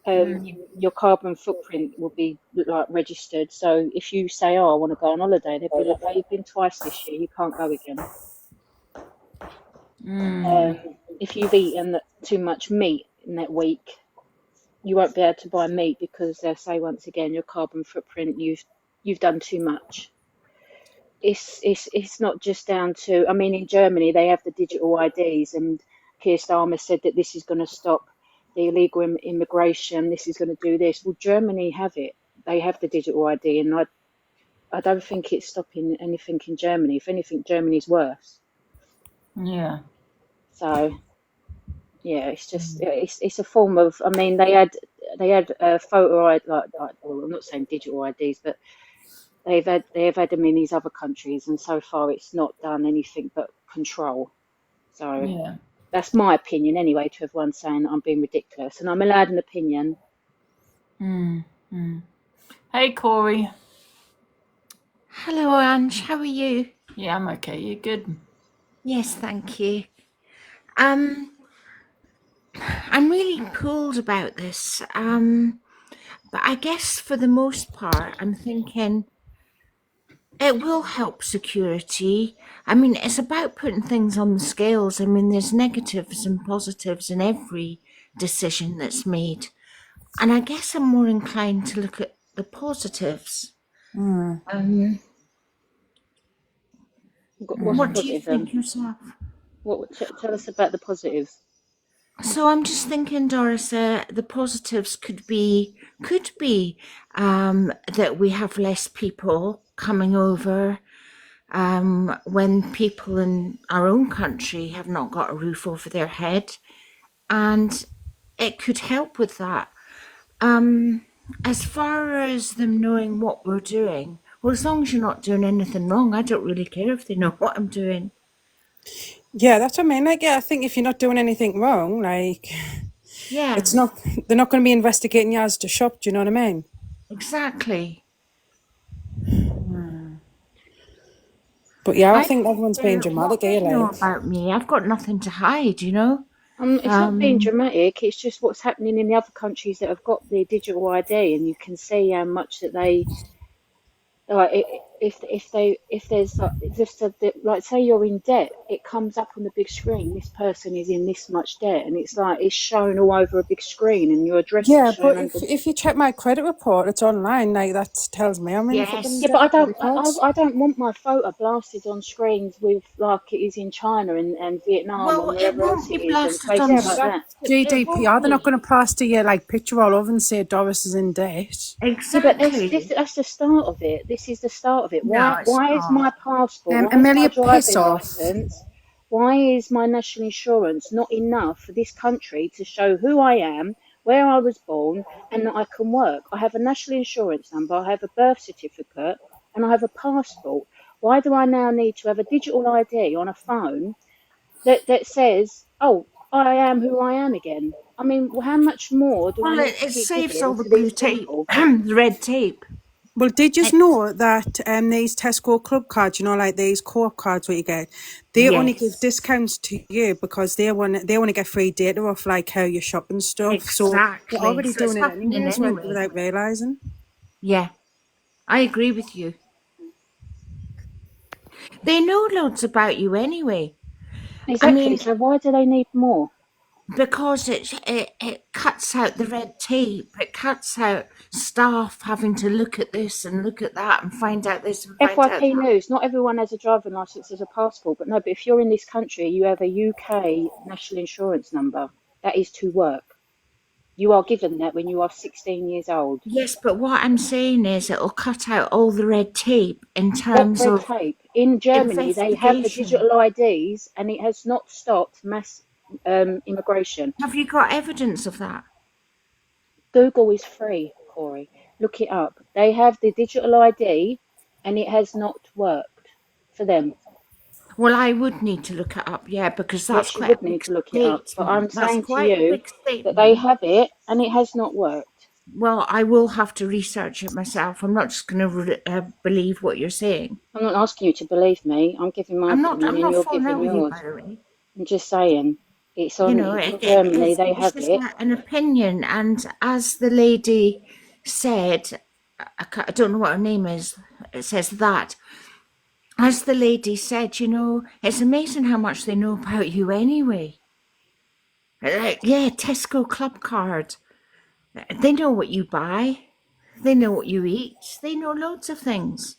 Your carbon footprint will be like registered. So if you say, "Oh, I want to go on holiday," they'll be like, "Oh, you've been twice this year. You can't go again." If you've eaten too much meat in that week, you won't be able to buy meat, because they'll say once again your carbon footprint, you've done too much. It's not just down to, I mean, in Germany they have the digital IDs, and Keir Starmer said that this is going to stop the illegal immigration, this is going to do this. Well, Germany have it. They have the digital ID, and I don't think it's stopping anything in Germany. If anything, Germany's worse. Yeah. So yeah, it's just it's a form of, I mean, they had photo ID, well, I'm not saying digital IDs, but they have had them in these other countries, and so far it's not done anything but control. So Yeah. that's my opinion anyway, to everyone saying that I'm being ridiculous, and I'm allowed an opinion. Hey, Corey. Hello, Ange. How are you? Yeah, I'm okay. You good? Yes, thank you. I'm really pulled about this. But I guess for the most part, I'm thinking it will help security. I mean, it's about putting things on the scales. I mean, there's negatives and positives in every decision that's made. And I guess I'm more inclined to look at the positives. What do you think yourself? Tell us about the positives. So I'm just thinking, Doris, the positives could be that we have less people coming over when people in our own country have not got a roof over their head, and it could help with that. As far as them knowing what we're doing, well, as long as you're not doing anything wrong, I don't really care if they know what I'm doing. Yeah, that's what I mean. Like, yeah, I think if you're not doing anything wrong, like, Yeah, they're not going to be investigating you as to shop. Do you know what I mean? exactly. But yeah, I think everyone's being dramatic here. What do you know Like, about me? I've got nothing to hide, you know. It's not being dramatic. It's just what's happening in the other countries that have got the digital ID, and you can see how much that they like. if there's like, just a bit, like say you're in debt, it comes up on the big screen. This person is in this much debt, and it's like it's shown all over a big screen, and your address is Yeah, shown but under. if you check my credit report, it's online. Like that tells me I'm in fucking Yes. Yeah, but debt credit cards. I don't want my photo blasted on screens with like it is in China and Vietnam Well, and it wherever won't else be it is and blasted on. Yeah, places but like that. that's It won't GDPR. They're not be. going to plaster your like picture all over and say Doris is in debt. Yeah, but Exactly. that's the start of it. This is the start of it. No, it's Why is my not. passport? Why is my Amelia, piss driving off. license? Why is my national insurance not enough for this country to show who I am, where I was born, and that I can work? I have a national insurance number, I have a birth certificate, and I have a passport. Why do I now need to have a digital ID on a phone that says, "Oh, I am who I am" again? I mean, how much more do I Well, need to it keep saves all giving the to these blue tape, people? the red tape. Well, did you It, know that these Tesco club cards, you know, like these co-op cards what you get, they only give yes, discounts to you because they want to get free data off like how you shop and stuff. So they're exactly. already So it's doing it happening anyways anyway. without realizing. Yeah, I agree with you. They know loads about you anyway. I Exactly. mean, So why do they need more? because it cuts out the red tape. It cuts out staff having to look at this and look at that and find out this and find out FYP that. news, not everyone has a driving licence as a passport, but no, but if you're in this country, you have a UK national insurance number. That is to work. You are given that when you are 16 years old. Yes, but what I'm saying is it'll cut out all the red tape in What terms red of tape? In Germany, they have the investigation. digital IDs and it has not stopped mass immigration. Have you got evidence of that? Google is free, Corey. Look it up. They have the digital ID and it has not worked for them. Well, I would need to look it up, yeah, because that's Yes, you quite would a need big to look it up, but I'm statement. That's saying to quite a you big that they statement. have it and it has not worked. Well, I will have to research it myself. I'm not just going to believe what you're saying. I'm not asking you to believe me. I'm giving my I'm opinion and not you're falling out giving with you, yours. by the way. I'm just saying it's You on. know, It's in Germany. They it's have just it. an opinion. And as the lady said, I don't know what her name is, it says that. As the lady said, you know, it's amazing how much they know about you anyway. Like, yeah, Tesco club card. They know what you buy. They know what you eat. They know loads of things.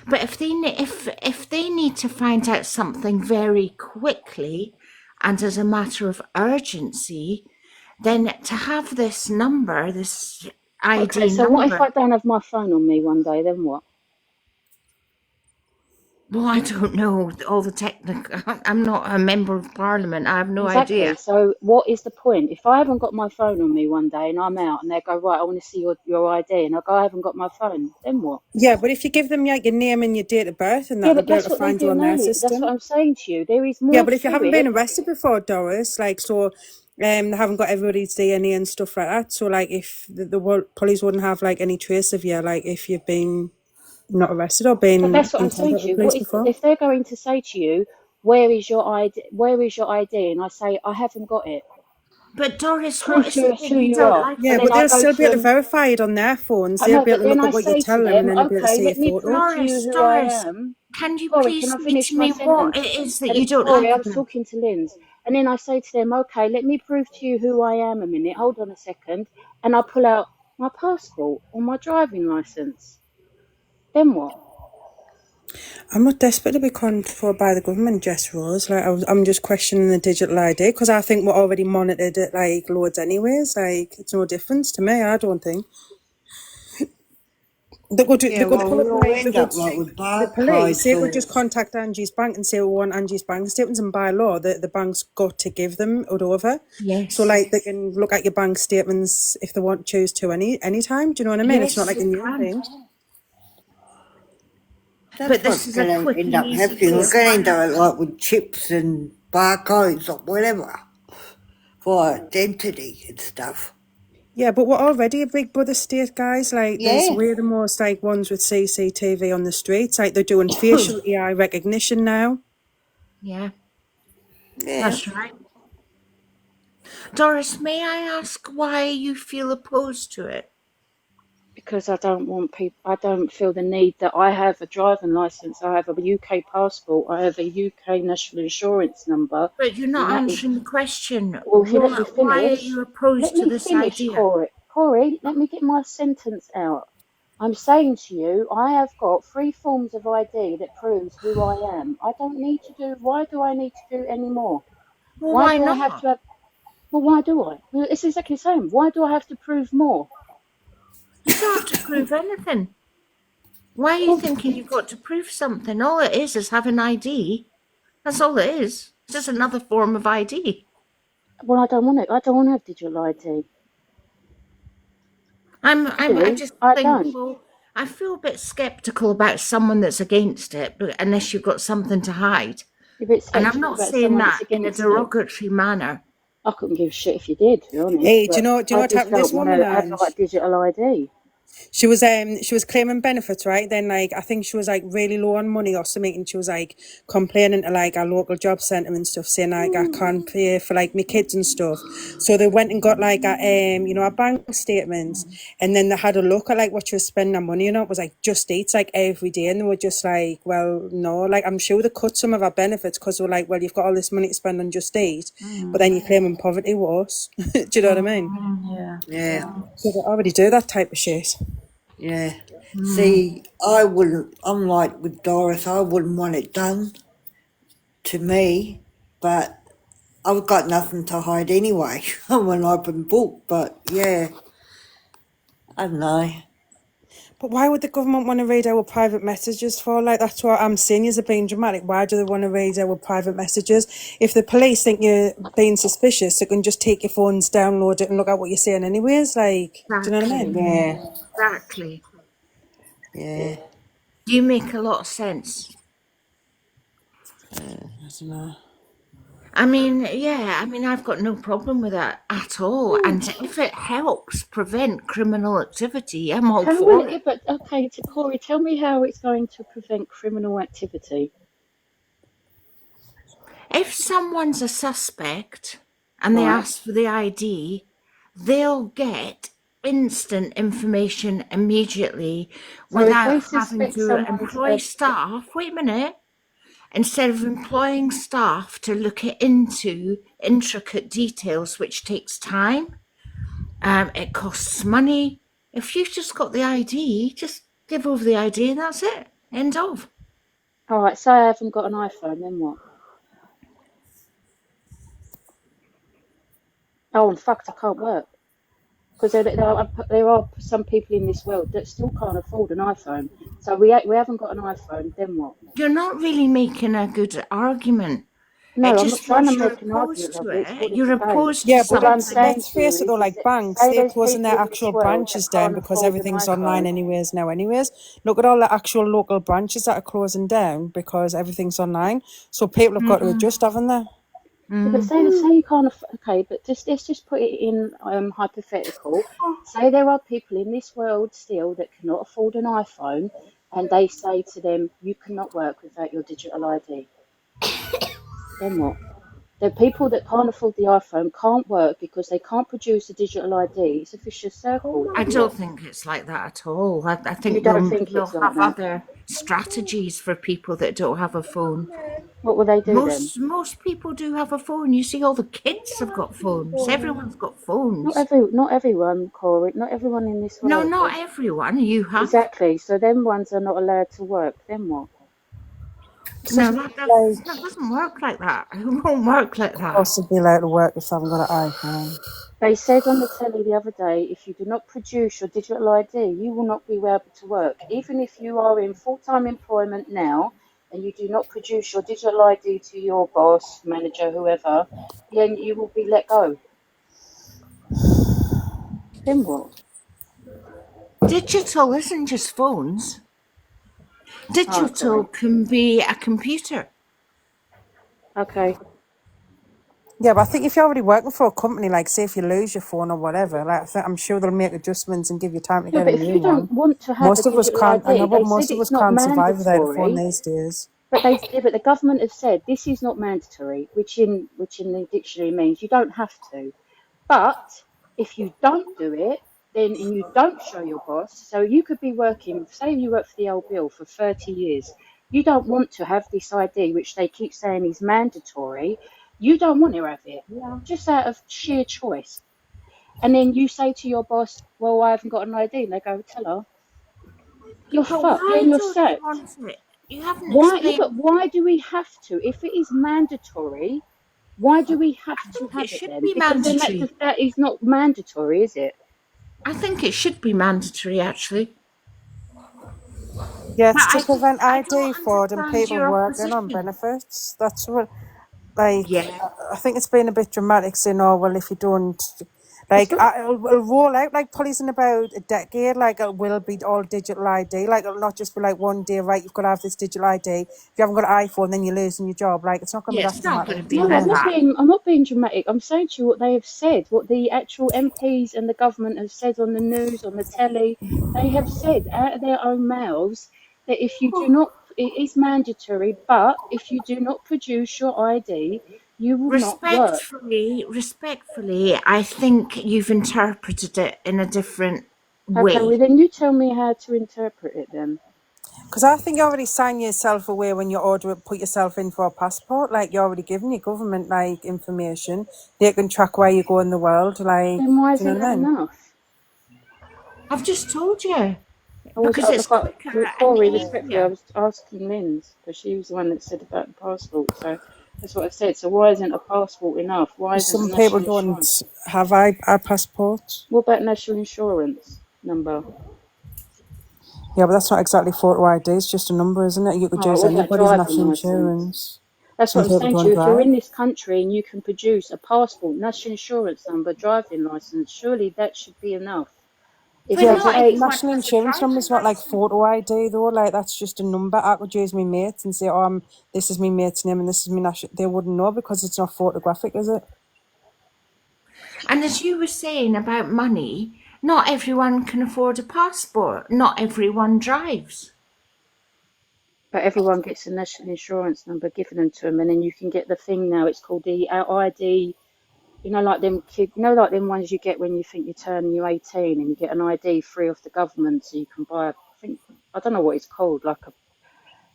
But if they need to find out something very quickly and as a matter of urgency, then to have this number, this ID Okay, so what if number, I don't have my phone on me one day? Then what? well, I don't know all the technical. I'm not a member of parliament. I have no Exactly. idea. So what is the point? If I haven't got my phone on me one day and I'm out and they go, right, I want to see your ID, and I go, I haven't got my phone, then what? Yeah, but if you give them like your name and your date of birth and that, Yeah, they'll but be able that's to what they find you do on now. their That's what system. I'm saying to you. There is Yeah, more but if you to haven't been it. arrested before, Doris, like so, they haven't got everybody's DNA and stuff like that. So, like, if the police wouldn't have like any trace of you, like if you've been not arrested or But been that's what in I'm saying contact to with you. police What is before. if they're going to say to you, "Where is your ID? Where is your ID?" And I say, "I haven't got it. But Doris, what Proof is to it us that who you you don't are." like Yeah, And but then about? I they'll go still to be able to them. verify it on their phones. I They'll know, be able but to then look I at what you say to tell them them, and then they'll be able to "Okay, see your let me photo. prove to you who I am." Can you Corey, can please I say finish to my me what sentence? it is that And you don't Corey, like I'm about? talking to Linz. And then I say to them, "Okay, let me prove to you who I am a minute. Hold on a second." And I pull out my passport or my driving license. Then what? I'm not desperate to be controlled by the government, Jess Rose. Like, I'm just questioning the digital ID because I think we're already monitored at like loads anyways. Like, it's no difference to me. I don't think they could Yeah, well, put we'll like end up like with the police. barcodes They could or just contact Angie's bank and say we want Angie's bank statements, and by law, the bank's got to give them it over. So Yes, like they can look at your bank statements if they want choose to any time. Do you know what I mean? It's not yes, like a you new can. thing. that's But this what's is a going to quick end and up easy happening. way We're of going to end finding. up like with chips and barcodes or whatever for identity and stuff. Yeah, but we're already a big brother state, guys. Like, Yeah. we're the most like ones with CCTV on the streets. Like, they're doing facial AI recognition now. Yeah, Yeah. that's right. Doris, may I ask why you feel opposed to it? because I don't want people. I don't feel the need that I have a driving license. I have a UK passport. I have a UK national insurance number. But you're And not that is, answering the question. well, if you let me Why are finish, you let opposed to me this finish, idea? Corey. Corey, let me get my sentence out. I'm saying to you, I have got 3 forms of ID that proves who I am. I don't need to do. Why do I need to do any more? Well, Why why do I have not? to have? Well, why do I? Well, it's exactly the same. Why do I have to prove more? You don't have to prove anything. Why are you Well, thinking you've got to prove something? All it is having ID. That's all it is. It's just another form of ID. well, I don't want it. I don't want to have digital ID. I I do. just I think, don't. well, I feel a bit skeptical about someone that's against it, but unless you've got something to hide. You're a bit And I'm skeptical not about saying someone that's that in a against it. derogatory manner. I couldn't give a shit if you did, to be honest. Hey, do you But know I what just happened to this don't want woman, to have Ange? like digital ID. She was claiming benefits, right? Then like I think she was like really low on money or something, and she was like complaining to like our local job centre and stuff, saying like I can't pay for like my kids and stuff. So they went and got like a bank statements, and then they had a look at like what she was spending her money on. It was like Just Eats like every day, and they were just like, well, no, like I'm sure they cut some of our benefits because they were like, well, you've got all this money to spend on Just Eat, but then you're claiming poverty was. Do you know what I mean? Yeah. Yeah, So they already do that type of shit. yeah. See, I'm like with Doris, I wouldn't want it done to me, but I've got nothing to hide anyway. I'm an open book, but yeah, I don't know. But why would the government want to read our private messages for? Like, that's what I'm saying. You're being dramatic. Why do they want to read our private messages? If the police think you're being suspicious, they can just take your phones, download it, and look at what you're saying anyways. Like, do you know what I mean? Yeah, Exactly. yeah. You make a lot of sense. I don't know. I've got no problem with that at all. And if it helps prevent criminal activity, I'm all How for will it. it? But okay, to Corey, tell me how it's going to prevent criminal activity. If someone's a suspect and they Right. ask for the ID, they'll get instant information immediately So if without they having suspect to someone's employ staff. Wait a minute. Instead of employing staff to look into intricate details, which takes time, it costs money. If you've just got the ID, just give over the ID and that's it. End of. all right, say I haven't got an iPhone, then what? Oh, in fact, I can't work because there are some people in this world that still can't afford an iPhone. So we haven't got an iPhone, then what? You're not really making a good argument. No, It I'm not just trying to means you're make an opposed argument to of it. It's it. what You're it's about. opposed to Yeah, but All I'm let's saying let's to you face it though, is like that banks, say they're there's closing their people in this actual world that branches down can't because afford an everything's online iPhone. anyways now anyways. Look at all the actual local branches that are closing down because everything's online. So people have got to adjust, haven't they? Yeah, but say you can't. Okay, but let's just put it in hypothetical. Say there are people in this world still that cannot afford an iPhone, and they say to them, "You cannot work without your digital ID." Then what? The people that can't afford the iPhone can't work because they can't produce a digital ID. It's a vicious circle. I Then don't what? think it's like that at all. I You think don't think they'll it's like have that? other strategies for people that don't have a phone. What will they do then? Most people do have a phone. You see, all the kids have got phones. Everyone's got phones. Not everyone, Corey. Not everyone in this No, world not does. everyone. You have. Exactly. So them ones are not allowed to work. Then what? No, Like, that doesn't work like that. It won't work like that. possibly allowed to work if they haven't got an iPhone. They said on the telly the other day, if you do not produce your digital ID, you will not be able to work. Even if you are in full-time employment now and you do not produce your digital ID to your boss, manager, whoever, then you will be let go. Then what? Digital isn't just phones. Digital can be a computer. Okay. Yeah, but I think if you're already working for a company, like say if you lose your phone or whatever, like I'm sure they'll make adjustments and give you time to No, get but a if new you don't one. want to have Most a of us digital can't. I ID, know, but they most said of us it's not can't survive without a phone mandatory. these days. But the government have said this is not mandatory, which in the dictionary means you don't have to. But if you don't do it, then and you don't show your boss, so you could be working, say you work for the old bill for 30 years, you don't want to have this ID, which they keep saying is mandatory, you don't want to have it, just out of sheer choice. And then you say to your boss, well, I haven't got an ID, and they go, tell her, you're But fucked, why then you're don't you sacked. want it? You haven't Why? Yeah, explained. but why do we have to? If it is mandatory, why do we have I to think have it it should then? be Because then mandatory. that is not mandatory, is it? I think it should be mandatory, actually. Yeah, But it's to prevent I ID don't fraud and understand people your working on position. benefits. That's what, like, Yeah. I think it's been a bit dramatic saying, oh, well, if you don't, like, it'll roll out like police in about a decade, like, it will be all digital ID. Like, it'll not just be like one day, right, you've got to have this digital ID. If you haven't got an iPhone, then you're losing your job. Like, it's not going to Yeah, be that it's not going to dramatic, be do you know No, what I like mean? that. I'm not being dramatic. I'm saying to you what they have said, what the actual MPs and the government have said on the news, on the telly. They have said out of their own mouths that if you do not, it is mandatory, but if you do not produce your ID, you will not work. Respectfully, I think you've interpreted it in a different Okay, well way. then you tell me how to interpret it then. Because I think you already sign yourself away when you put yourself in for a passport. Like, you're already giving your government, like, information. They can track where you go in the world. Like, Then why do you know isn't what that I mean? enough? I've just told you. I was, Because it's quicker and Corey, respectfully, I easier. was asking Linz because she was the one that said about the passport. So that's what I said. So why isn't a passport enough? Why isn't a Some people national don't insurance? have our passports. What about national insurance number? Yeah, but that's not exactly photo ID. It's just a number, isn't it? You could All right, use what about anybody's driving national license? insurance. That's what Some I'm people saying to don't you. If you're drive. in this country and you can produce a passport, national insurance number, driving license, surely that should be enough. If But Yeah, they not but say, everyone national has a insurance number's driving not like license. photo ID though. Like, that's just a number. I could use my mates and say, oh, this is my mate's name and this is my national. They wouldn't know because it's not photographic, is it? And as you were saying about money, not everyone can afford a passport. Not everyone drives. but everyone gets a national insurance number given them to them, and then you can get the thing now. It's called the ID. You know, like them like them ones you get when you think you're turning you 18 and you get an ID free off the government, so you can buy. I don't know what it's called.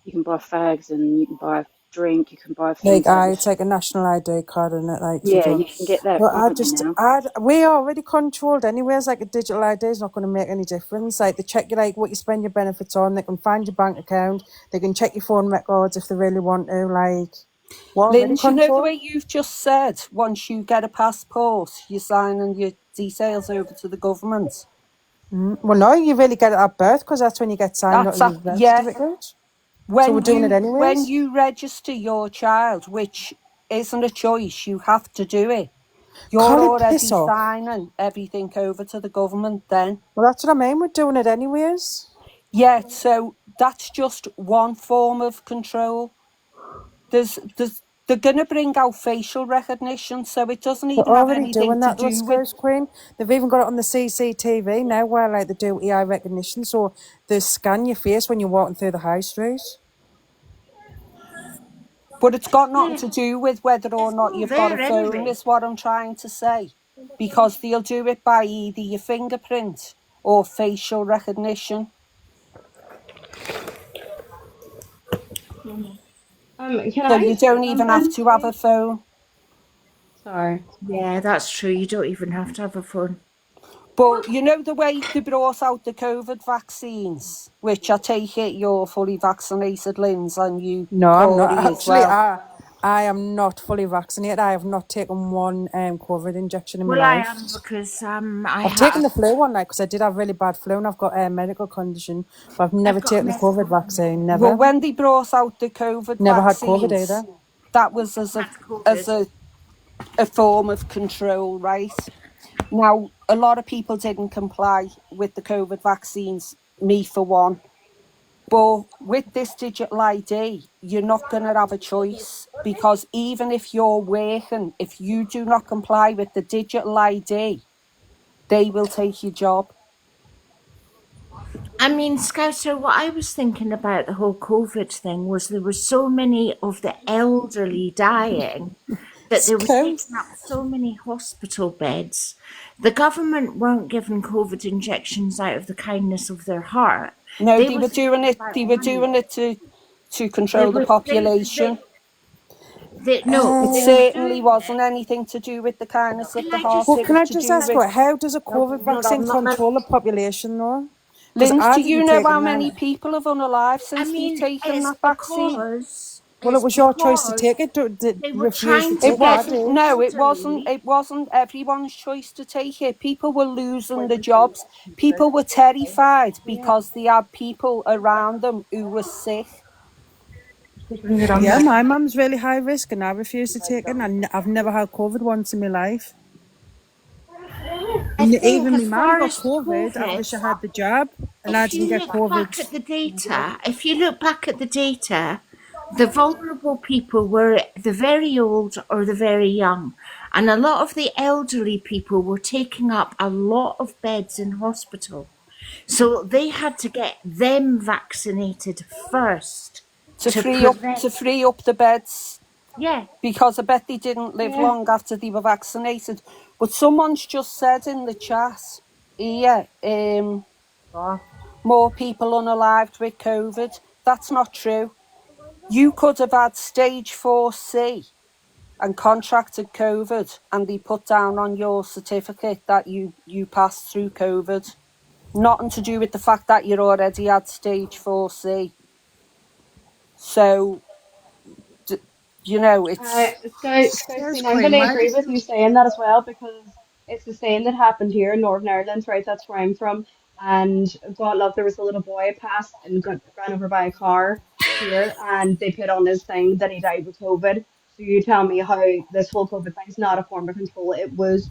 You can buy fags and you can buy drink. You can buy Like, things like it's this. like a national ID card, isn't it? Like, for Yeah, drug. you can get that, But can't you now? we're already controlled anyways. Like, a digital ID is not going to make any difference. Like, they check you, like, what you spend your benefits on. They can find your bank account. They can check your phone records if they really want to. Like, we're already Lynn, you know the controlled. way you've just said, once you get a passport, you're signing your details over to the government. Well, no, you really get it at birth because that's when you get signed up That's your that, birth yeah. certificate. So we're doing it When anyways. you register your child, which isn't a choice, you have to do it. You're Call it already piss off. signing everything over to the government then. Well, that's what I mean. We're doing it anyways. Yeah, so that's just one form of control. They're going to bring out facial recognition, so it doesn't They're even have already anything doing to that, do with. Scrooge Queen. They've even got it on the CCTV now where, like, they do AI recognition. So they scan your face when you're walking through the high street. But it's got nothing to do with whether or not you've got a There phone, anyway. is what I'm trying to say. Because they'll do it by either your fingerprint or facial recognition. Can So I you say don't even have something, to have a please? phone. Sorry. Yeah, that's true. You don't even have to have a phone. But you know the way they brought out the COVID vaccines, which I take it you're fully vaccinated, Linz, and you, No, I'm not. Corey, as Actually, well. I am not fully vaccinated. I have not taken one COVID injection in my Well, I life. am because I've taken the flu one night because I did have really bad flu and I've got a medical condition, but I've never I've got a taken the COVID medical vaccine. Well, Never. when they brought out the COVID Never had COVID vaccines, either. that was as COVID. a form of control, right? Now, a lot of people didn't comply with the COVID vaccines, me for one. But with this digital ID, you're not going to have a choice because even if you're working, if you do not comply with the digital ID, they will take your job. I mean, Scouser, what I was thinking about the whole COVID thing was there were so many of the elderly dying that they were Cool. taking up so many hospital beds. The government weren't giving COVID injections out of the kindness of their heart. No, They they were were doing thinking it. about They were money. doing it to They control the were population. no, It they were certainly doing wasn't it. anything to do with the kindness of Can the I heart. just Well, It can was I to just do ask, with. what? How does a COVID vaccine control the population, though? Because Linz, I do you didn't know take it, how and many people have unalived I since they've mean, taken it's that vaccine? because well, it was your choice to take it. they Did were refuse to trying to It take it? I get the wasn't. did. No, it wasn't. elderly. It wasn't everyone's choice to take it. People were losing the jobs. People were terrified because they had people around them who were sick. Yeah, my mum's really high risk, and I refused to take it. And I've never had COVID once in my life. I think Even my as mum far got as COVID. I wish I COVID, had the jab, and I if didn't you get look COVID. back at the data, the vulnerable people were the very old or the very young. And a lot of the elderly people were taking up a lot of beds in hospital. So they had to get them vaccinated first to to free up prevent. the beds. Yeah. Because I bet they didn't live long after they were vaccinated. But someone's just said in the chat here, more people unalived with COVID. That's not true. You could have had stage 4C and contracted COVID, and they put down on your certificate that you passed through COVID. Nothing to do with the fact that you already had stage 4C. So, you know, it's... Christine, I'm going to agree with you saying that as well, because it's the same that happened here in Northern Ireland, right? That's where I'm from. And God love, there was a little boy passed and got ran over by a car here, and they put on his thing that he died with COVID. So you tell me how this whole COVID thing is not a form of control. It was.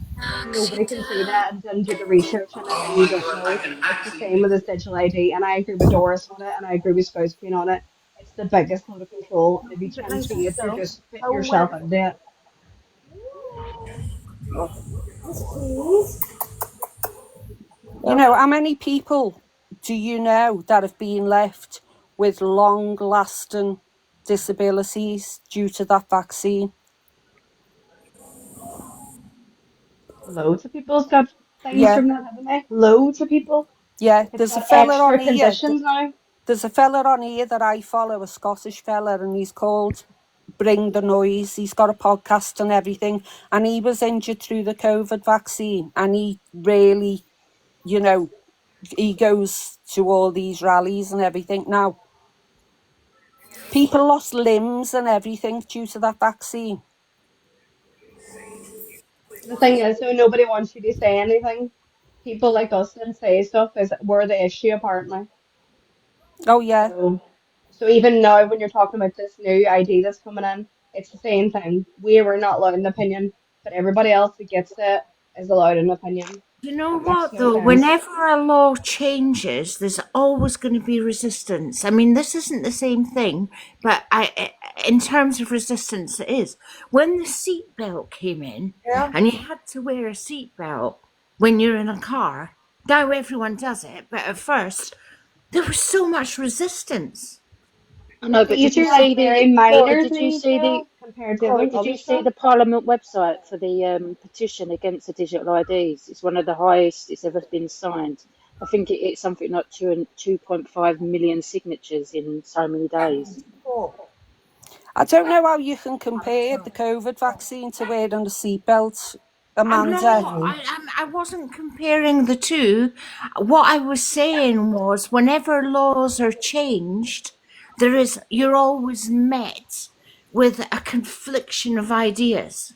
Nobody can see that and didn't do the research on it, and you don't know. It's the same with this digital ID, and I agree with Doris on it, and I agree with Spouse Queen on it. It's the biggest load of control, and if you can't see it, you're just putting yourself into it. You know, how many people do you know that have been left with long-lasting disabilities due to that vaccine? Loads of people's got things Yeah. from that, haven't they? Loads of people. Yeah, It's there's a got fella extra on here. conditions now. There's a fella on here that I follow, a Scottish fella, and he's called Bring the Noise. He's got a podcast and everything, and he was injured through the COVID vaccine, and he really, you know, he goes to all these rallies and everything. Now, people lost limbs and everything due to that vaccine. The thing is, though, nobody wants you to say anything. People like us that say stuff is we're the issue, apparently. Oh, yeah. So even now, when you're talking about this new ID that's coming in, it's the same thing. We were not allowed an opinion, but everybody else that gets it is allowed an opinion. You know It makes what, no though? sense. Whenever a law changes, there's always going to be resistance. I mean, this isn't the same thing, but in terms of resistance, it is. When the seatbelt came in, and you had to wear a seatbelt when you're in a car, now everyone does it, but at first, there was so much resistance. I know, but These did you are like see very the Corey, minor did you things see the though, compared to Corey, other did you see stuff. the Parliament website for the petition against the digital IDs? It's one of the highest it's ever been signed. I think it's something like 2.5 million signatures in so many days. I don't know how you can compare the COVID vaccine to wearing a seatbelt, Amanda. I wasn't comparing the two. What I was saying was, whenever laws are changed, you're always met with a confliction of ideas.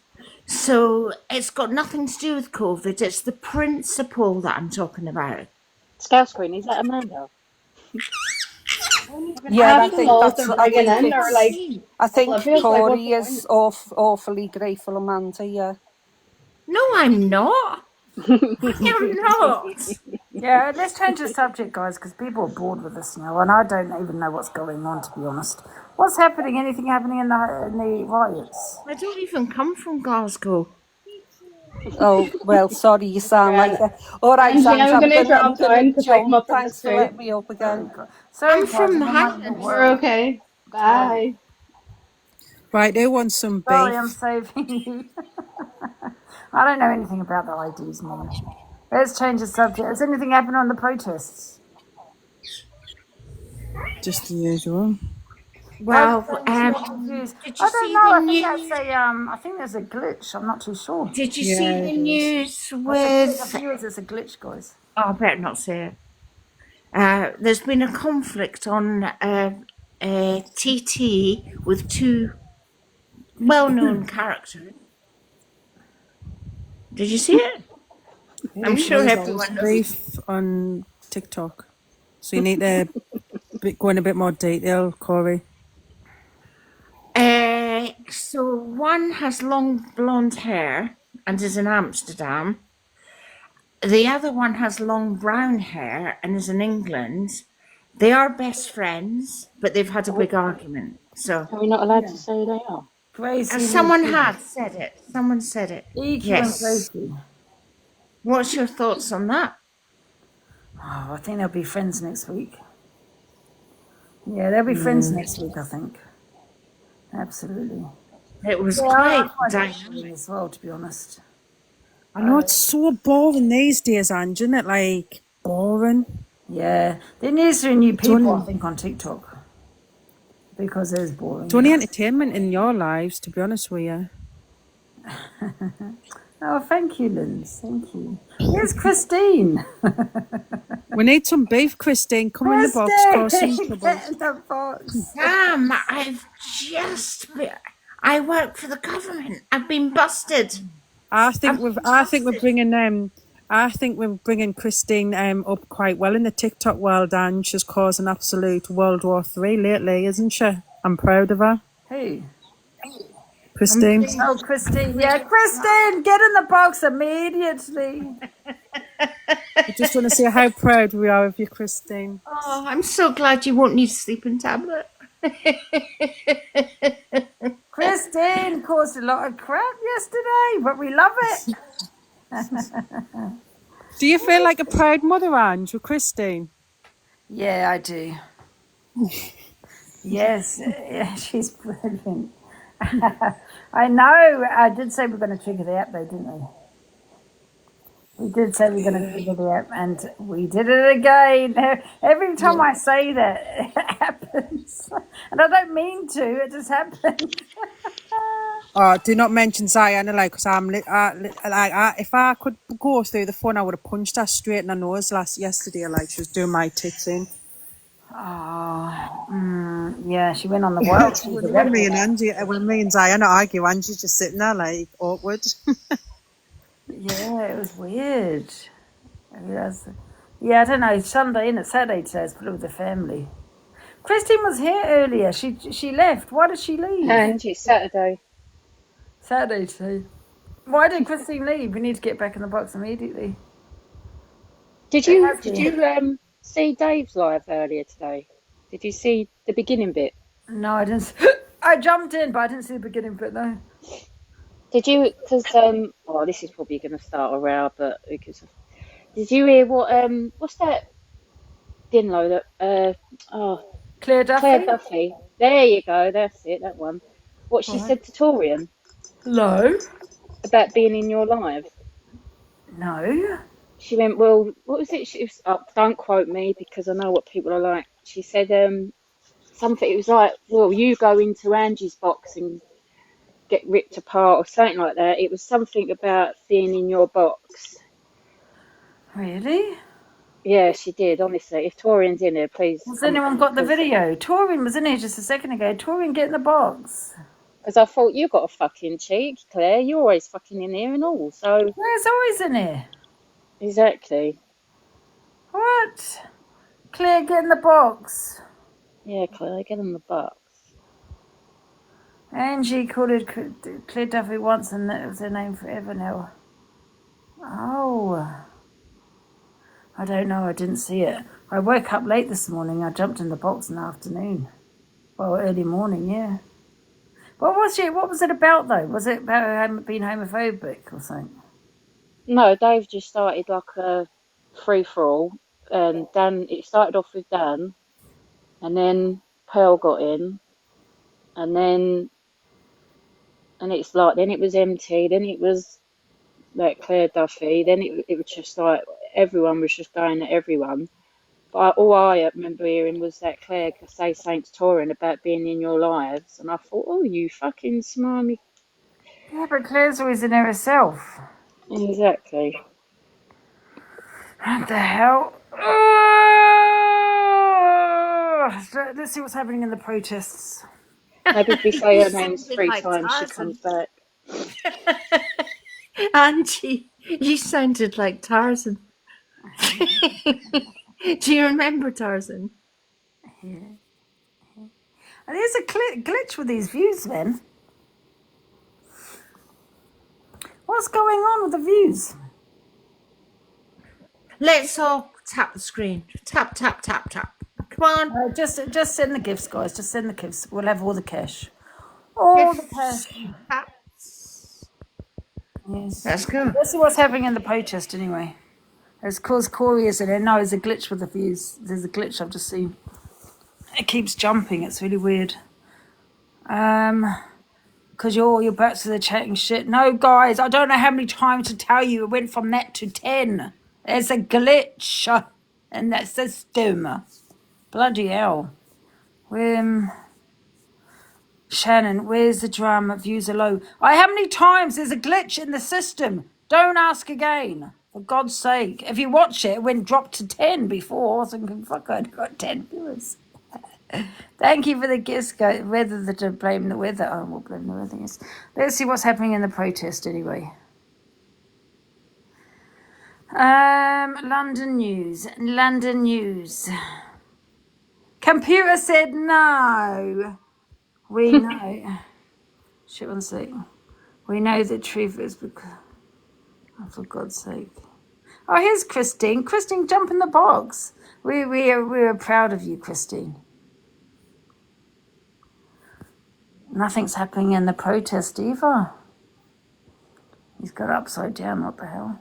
So it's got nothing to do with COVID. It's the principle that I'm talking about. Scout Screen, is that Amanda? Yeah, I Half the think laws that's. they're I bringing think in are like it's. I think oblivious. Like, what's Corey the is point? awfully grateful, Amanda. Yeah. No, I'm not. I'm not. Yeah, let's change the subject, guys, because people are bored with this now, and I don't even know what's going on, to be honest. What's happening? Anything happening in the riots? I don't even come from Glasgow. Oh well, sorry, you sound like that. All right, Angie, Ange, I'm I'm gonna gonna drop down because I come jump. up from the Thanks for street. letting me up again. Sorry, I'm from the guys, Highlands. We're okay. Bye. Right, who wants some Sorry, I'm beef? saving you. I don't know anything about the IDs, Mum. Let's change the subject. Has anything happened on the protests? Just the usual. Well, I'm so confused. did you I don't see know. the I think that's news? I think there's a glitch. I'm not too sure. Did you see Yeah, the it is. news What's the with? viewers? It's a glitch, guys. Oh, I better not say it. There's been a conflict on TT with two well-known characters. Did you see it? I'm sure There's everyone knows. beef on TikTok. So you need to go in a bit more detail, Corey. So one has long blonde hair and is in Amsterdam. The other one has long brown hair and is in England. They are best friends, but they've had a big argument. So Are we not allowed to say who they are? Gracie. someone had said it. Someone said it. EQ Yes. and Gracie. What's your thoughts on that? Oh, I think they'll be friends next week. Yeah, they'll be friends next week, I think. Absolutely. It was Yeah, quite I find it dynamic. boring as well, to be honest. I know it's so boring these days, Ange, isn't it? Like, boring. Yeah, there needs to be new people, only- I think, on TikTok because it is boring. It's only entertainment in your lives, to be honest with you. Oh, thank you, Linz. Thank you. Here's Christine. We need some beef, Christine. Come in the box, cause some Christine, trouble. get in the box. Sam, I work for the government. I've been busted. I think we're bringing Christine up quite well in the TikTok world, and she's causing absolute World War III lately, isn't she? I'm proud of her. Who? Christine. Oh, Christine. Yeah, Christine, get in the box immediately. I just want to say how proud we are of you, Christine. Oh, I'm so glad you won't need a sleeping tablet. Christine caused a lot of crap yesterday, but we love it. Do you feel like a proud mother, Ange, with Christine? Yeah, I do. Yes, yeah, she's brilliant. I know. I did say we're going to trigger the app, though, didn't we? We did say we're going to trigger the app, and we did it again. Every time I say that, it happens. And I don't mean to, it just happens. Oh, do not mention Ziana, like, because if I could go through the phone, I would have punched her straight in the nose yesterday, like she was doing my tits in. Oh, yeah, she went on the wild. When me and Ziana argue, Angie's just sitting there like awkward. Yeah, it was weird. Yeah, I don't know. Sunday, innit? Saturday today, it's with the family. Christine was here earlier. She left. Why did she leave? And it's Saturday. Saturday today. Why did Christine leave? We need to get back in the box immediately. Did you see Dave's live earlier today? Did you see the beginning bit? No, I didn't. I jumped in, but I didn't see the beginning bit, no. Did you? Because oh, this is probably going to start a row, but because did you hear what what's that? Dinlo that Claire Duffy. Claire Duffy. There you go. That's it. That one. What she said to Torian. No. About being in your live. No. She went, well, what was it? She was, don't quote me because I know what people are like. She said something. It was like, well, you go into Angie's box and get ripped apart or something like that. It was something about being in your box. Really? Yeah, she did, honestly. If Torian's in there, please. Has anyone got the video? Torian was in here just a second ago. Torian, get in the box. Because I thought, you got a fucking cheek, Claire. You're always fucking in here and all, so... Claire's always in here. Exactly. What? Claire, get in the box. Yeah, Claire, get in the box. Angie called it Claire Duffy once, and that was her name forever now. Oh. I don't know. I didn't see it. I woke up late this morning. I jumped in the box in the afternoon. Well, early morning, yeah. What was it about, though? Was it about being homophobic or something? No, Dave just started like a free-for-all. And Dan, it started off with Dan. And then Pearl got in. And then and it's like then it was empty, then it was like Claire Duffy, then it was just like everyone was just going at everyone. But all I remember hearing was that Claire could say Saint Torin about being in your lives, and I thought, oh, you fucking smarmy. Yeah, but Claire's always in there herself. Exactly. What the hell? Let's see what's happening in the protests. Maybe if we say her You names sounded 3 like times, she Tarzan. comes back. Angie, you sounded like Tarzan. Do you remember Tarzan? Yeah. And there's a glitch with these views, then. What's going on with the views? Let's all tap the screen. Tap, tap, tap, tap. Come on. Just send the gifts, guys. Just send the gifts. We'll have all the cash. All the cash. Yes. Let's go. Let's see what's happening in the protest anyway. It's because Corey isn't there. No, there's a glitch with the views. There's a glitch I've just seen. It keeps jumping. It's really weird. Because you're back to the chatting shit. No, guys, I don't know how many times to tell you it went from that to 10. There's a glitch in that system. Bloody hell. Shannon, where's the drama? Views are low. How many times? There's a glitch in the system. Don't ask again. For God's sake. If you watch it, it went dropped to 10 before. So fuck, I'd got 10 viewers. Thank you for the gifts, guys. Whether to blame the weather. Oh, we'll blame the weather, yes. Let's see what's happening in the protest anyway. London News. London News. Computer said no. We know. Shit, one sec. We know the truth is because. Oh, for God's sake. Oh, here's Christine. Christine, jump in the box. We are proud of you, Christine. Nothing's happening in the protest either. He's got upside down. What the hell?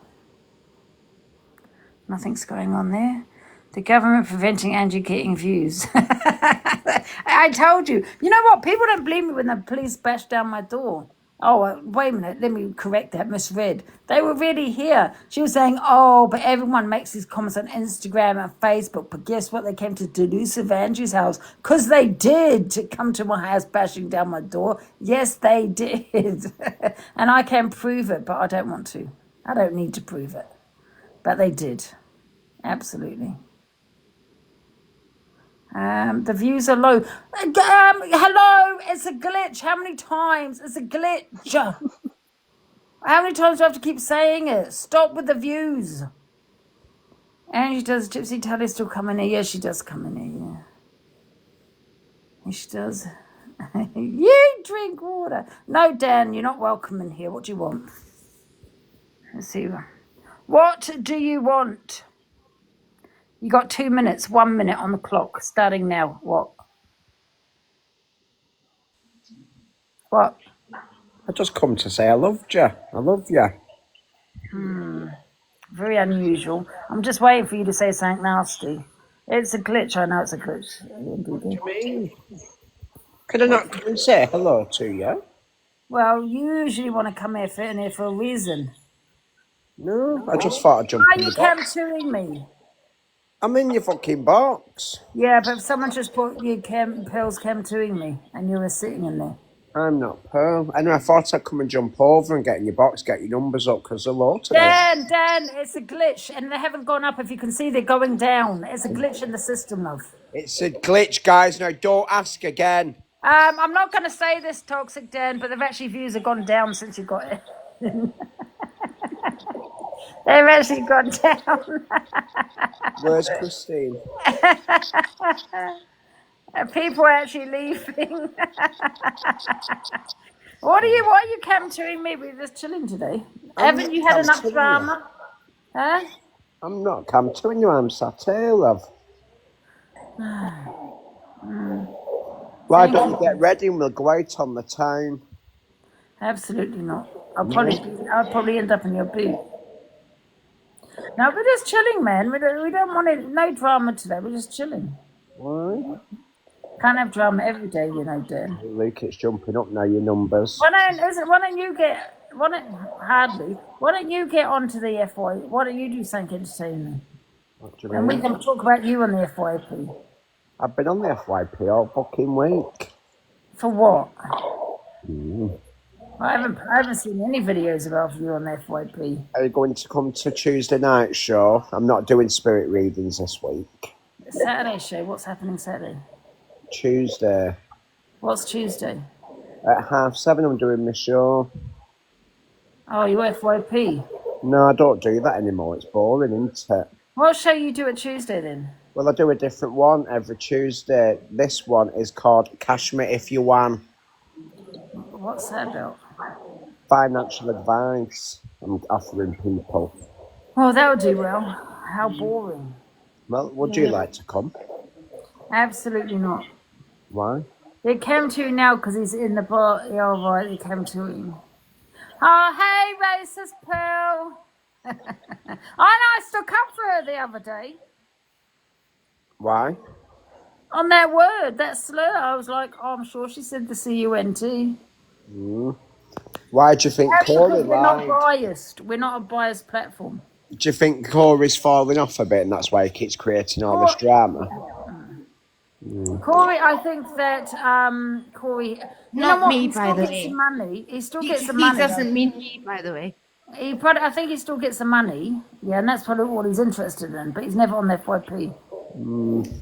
Nothing's going on there. The government preventing Angie getting views. I told you. You know what? People don't believe me when the police bashed down my door. Oh, wait a minute. Let me correct that. Misread. They were really here. She was saying, oh, but everyone makes these comments on Instagram and Facebook. But guess what? They came to Delusive Angie's house. Because they did to come to my house bashing down my door. Yes, they did. And I can prove it, but I don't want to. I don't need to prove it. But they did. Absolutely. The views are low. Hello, it's a glitch. How many times? It's a glitch. How many times do I have to keep saying it? Stop with the views. Angie does Gypsy Tally still come in here? Yeah, she does come in here, yeah. Yes, she does. You drink water. No, Dan, you're not welcome in here. What do you want? Let's see. What do you want? You got 2 minutes, 1 minute on the clock, starting now. What? What? I just come to say I loved you. I love you. Very unusual. I'm just waiting for you to say something nasty. It's a glitch. I know it's a glitch. What do you mean? Could I not come and say hello to you? Well, you usually want to come here for a reason. No, I just thought I'd jump Why in are you the box. cam-2ing me? I'm in your fucking box. Yeah, but someone just put your Pearl's cam-2ing me, and you were sitting in there. I'm not Pearl. Anyway, I thought I'd come and jump over and get in your box, get your numbers up, because they're low today. Dan, it's a glitch, and they haven't gone up. If you can see, they're going down. It's a glitch in the system, love. It's a glitch, guys. Now, don't ask again. I'm not going to say this, Toxic Dan, but they've views have gone down since you got it. They've actually gone down. Where's Christine? People are actually leaving. Why are you cam-2ing me? We're just chilling today. Haven't you had enough drama? Huh? I'm not cam-2ing you, I'm sat here, love. Why don't you get ready and we'll go out on the town? Absolutely not. I'll probably end up in your boot. No, we're just chilling, man. We don't want it. No drama today. We're just chilling. Why? Can't have drama every day, you know, Dan. Luke, it's jumping up now, your numbers. Why don't you get? Why don't you get onto the FY? Why don't you do something entertaining? What do you And we mean? can talk about you on the FYP. I've been on the FYP all fucking week. For what? Mm. I haven't seen any videos about you on the FYP. Are you going to come to Tuesday night show? I'm not doing spirit readings this week. Saturday show. What's happening Saturday? Tuesday. What's Tuesday? At 7:30 I'm doing my show. Oh, you FYP. No, I don't do that anymore. It's boring, isn't it? What show you do at Tuesday then? Well, I do a different one every Tuesday. This one is called Cash Me If You Want. What's that about? Financial advice I'm offering people. Oh, that would do well. How boring. Well, would you like to come? Absolutely not. Why? They came to him now because he's in the bar. Yeah, all right, they came to him. Oh, hey, racist Pearl. I know, I stuck up for her the other day. Why? On that word, that slur, I was like, oh, I'm sure she said the C-U-N-T. Mm. Why do you think That's Corey because we're not lied? biased. We're not a biased platform. Do you think Corey's falling off a bit and that's why he keeps creating all this drama? Mm. Corey, I think that Corey, you know Not what? me, He by still the gets way. the money. He still gets the He money. doesn't mean me, by the way. I think he still gets the money. Yeah, and that's probably what he's interested in. But he's never on the FYP. Mm.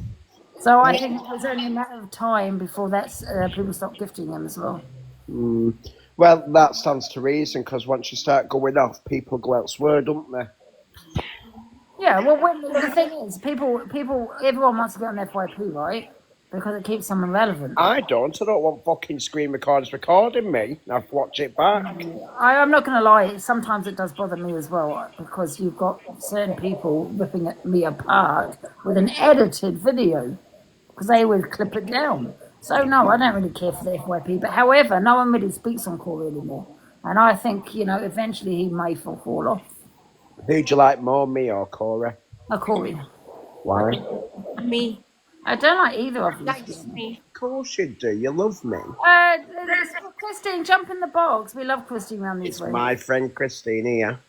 So I think it was only a matter of time before that's people stop gifting him as well. Mm. Well, that stands to reason because once you start going off, people go elsewhere, don't they? Yeah, well, the thing is, everyone wants to get on FYP, right? Because it keeps them relevant. I don't want fucking screen recorders recording me. I have to watch it back. I'm not going to lie, sometimes it does bother me as well because you've got certain people ripping me apart with an edited video because they always clip it down. So, no, I don't really care for the FYP. But however, no one really speaks on Corey anymore. And I think, eventually he may fall off. Who'd you like more, me or Corey? Corey. Why? Me. I don't like either of you. Likes me. Of course you do. You love me. Christine, jump in the box. We love Christine around these It's ways. my friend Christine here.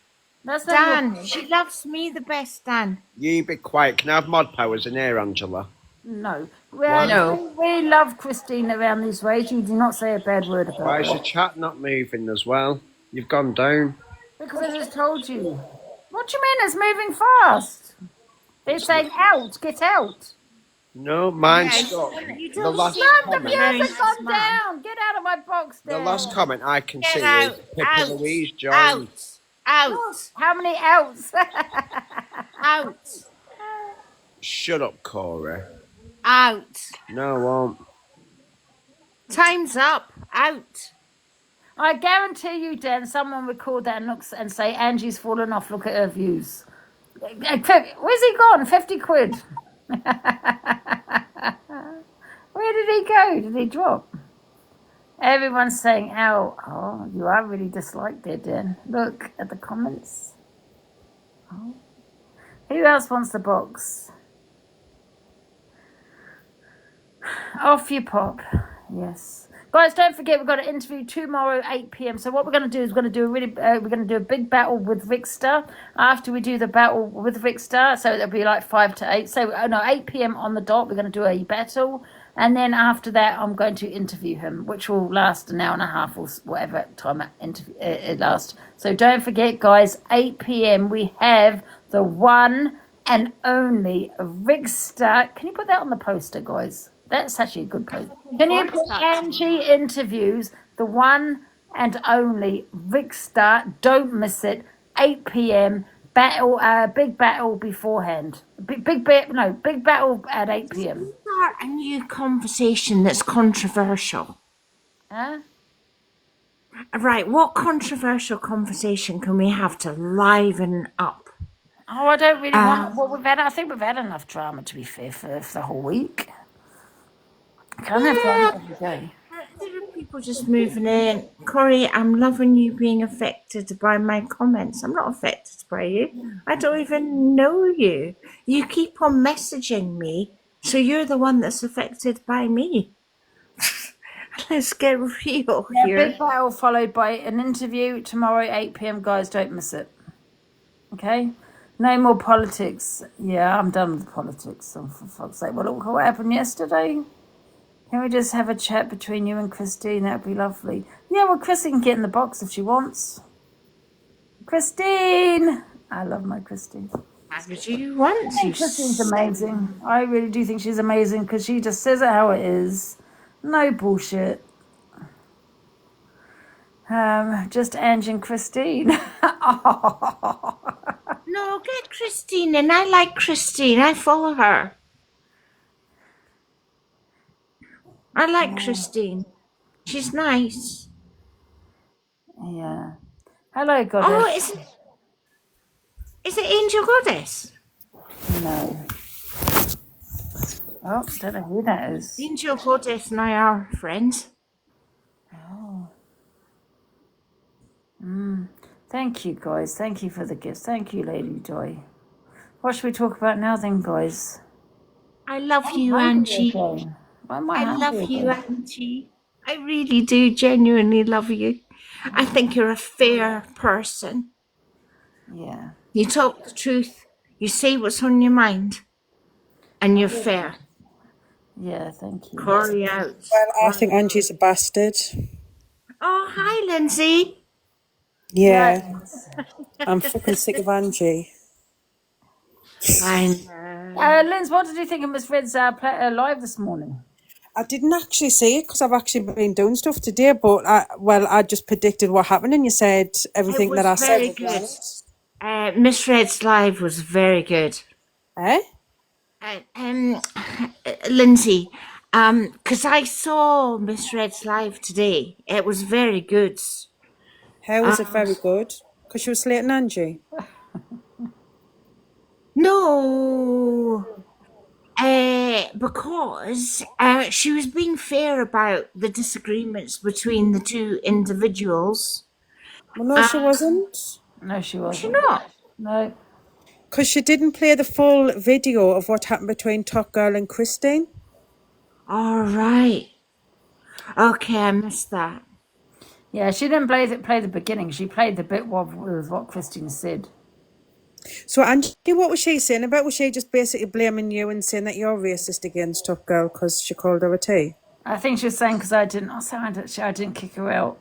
That's not Dan, she loves me the best, Dan. You be quiet. Can I have mod powers in here, Angela? No. Why? No. We love Christine around these ways. You do not say a bad word about Why is her. your chat not moving as well? You've gone down. Because I just told you. What do you mean it's moving fast? They're saying out, get out. No, mine's Yes. stuck. You The don't last see The comment. views have gone down. Get out of my box, The Dan. last comment I can Get see out, is Pippa out, Louise Jones. Out. How many outs? Out. Shut up, Corey. Out. No, I won't. Time's up. Out. I guarantee you, Dan, someone record that and say Angie's fallen off. Look at her views. Where's he gone? 50 quid. Where did he go? Did he drop? Everyone's saying, ow. Oh, you are really disliked there, Dan. Look at the comments. Oh. Who else wants the box? Off you pop. Yes. Guys, don't forget we've got an interview tomorrow, 8 p.m. So what we're going to do is we're going to do a big battle with Rickster. After we do the battle with Rickster, so it'll be like 5 to 8. So 8 p.m. on the dot. We're going to do a battle, and then after that, I'm going to interview him, which will last an hour and a half or whatever time it lasts. So don't forget, guys, 8 p.m. We have the one and only Rickster. Can you put that on the poster, guys? That's actually a good post. Can you put Angie interviews the one and only Rickster? Don't miss it. 8 p.m. battle. Big battle beforehand. Big battle at 8 p.m. Start a new conversation that's controversial. Huh? Right. What controversial conversation can we have to liven up? Oh, I don't really want. Well, I think we've had enough drama, to be fair, for the whole week. Can't have drama every day. There are people just moving in. Corey, I'm loving you being affected by my comments. I'm not affected by you. I don't even know you. You keep on messaging me So you're the one that's affected by me. Let's get real Yeah, here. big battle followed by an interview tomorrow, 8 p.m. Guys, don't miss it. Okay? No more politics. Yeah, I'm done with politics. Oh, for fuck's sake. Well, look what happened yesterday. Can we just have a chat between you and Christine? That'd be lovely. Yeah, well, Christine can get in the box if she wants. Christine! I love my Christine. Why would you want to? Christine's amazing. I really do think she's amazing because she just says it how it is. No bullshit. Just Ange and Christine. No, get Christine in. I like Christine. I follow her. I like Christine. She's nice. Yeah. Hello, Goddess. Oh, is it Angel Goddess? No. Oh, don't know who that is. Angel Goddess and I are friends. Oh. Thank you, guys. Thank you for the gifts. Thank you, Lady Joy. What should we talk about now then, guys? I love you, Angie. Why I love you, Angie. I really do genuinely love you. I think you're a fair person. Yeah. You talk the truth. You say what's on your mind. And you're fair. Yeah, thank you. Corey out. Well, I think Angie's a bastard. Oh, hi, Lindsay. Yeah. I'm fucking sick of Angie. Fine. Linz, what did you think of Miss Red's live this morning? I didn't actually see it because I've actually been doing stuff today, but I just predicted what happened and you said everything that I said. It was very good. Miss Red's live was very good. Eh? Lindsay, because I saw Miss Red's live today. It was very good. How was it very good? Because she was slating Angie? No. Because she was being fair about the disagreements between the two individuals. Well, no, she wasn't. No, she wasn't. She not? No. Because she didn't play the full video of what happened between Top Girl and Christine. All right. Okay, I missed that. Yeah, she didn't play the beginning. She played the bit with what Christine said. So, Angie, what was she saying about? Was she just basically blaming you and saying that you're racist against Top Girl because she called her a T? I think she was saying because I didn't kick her out.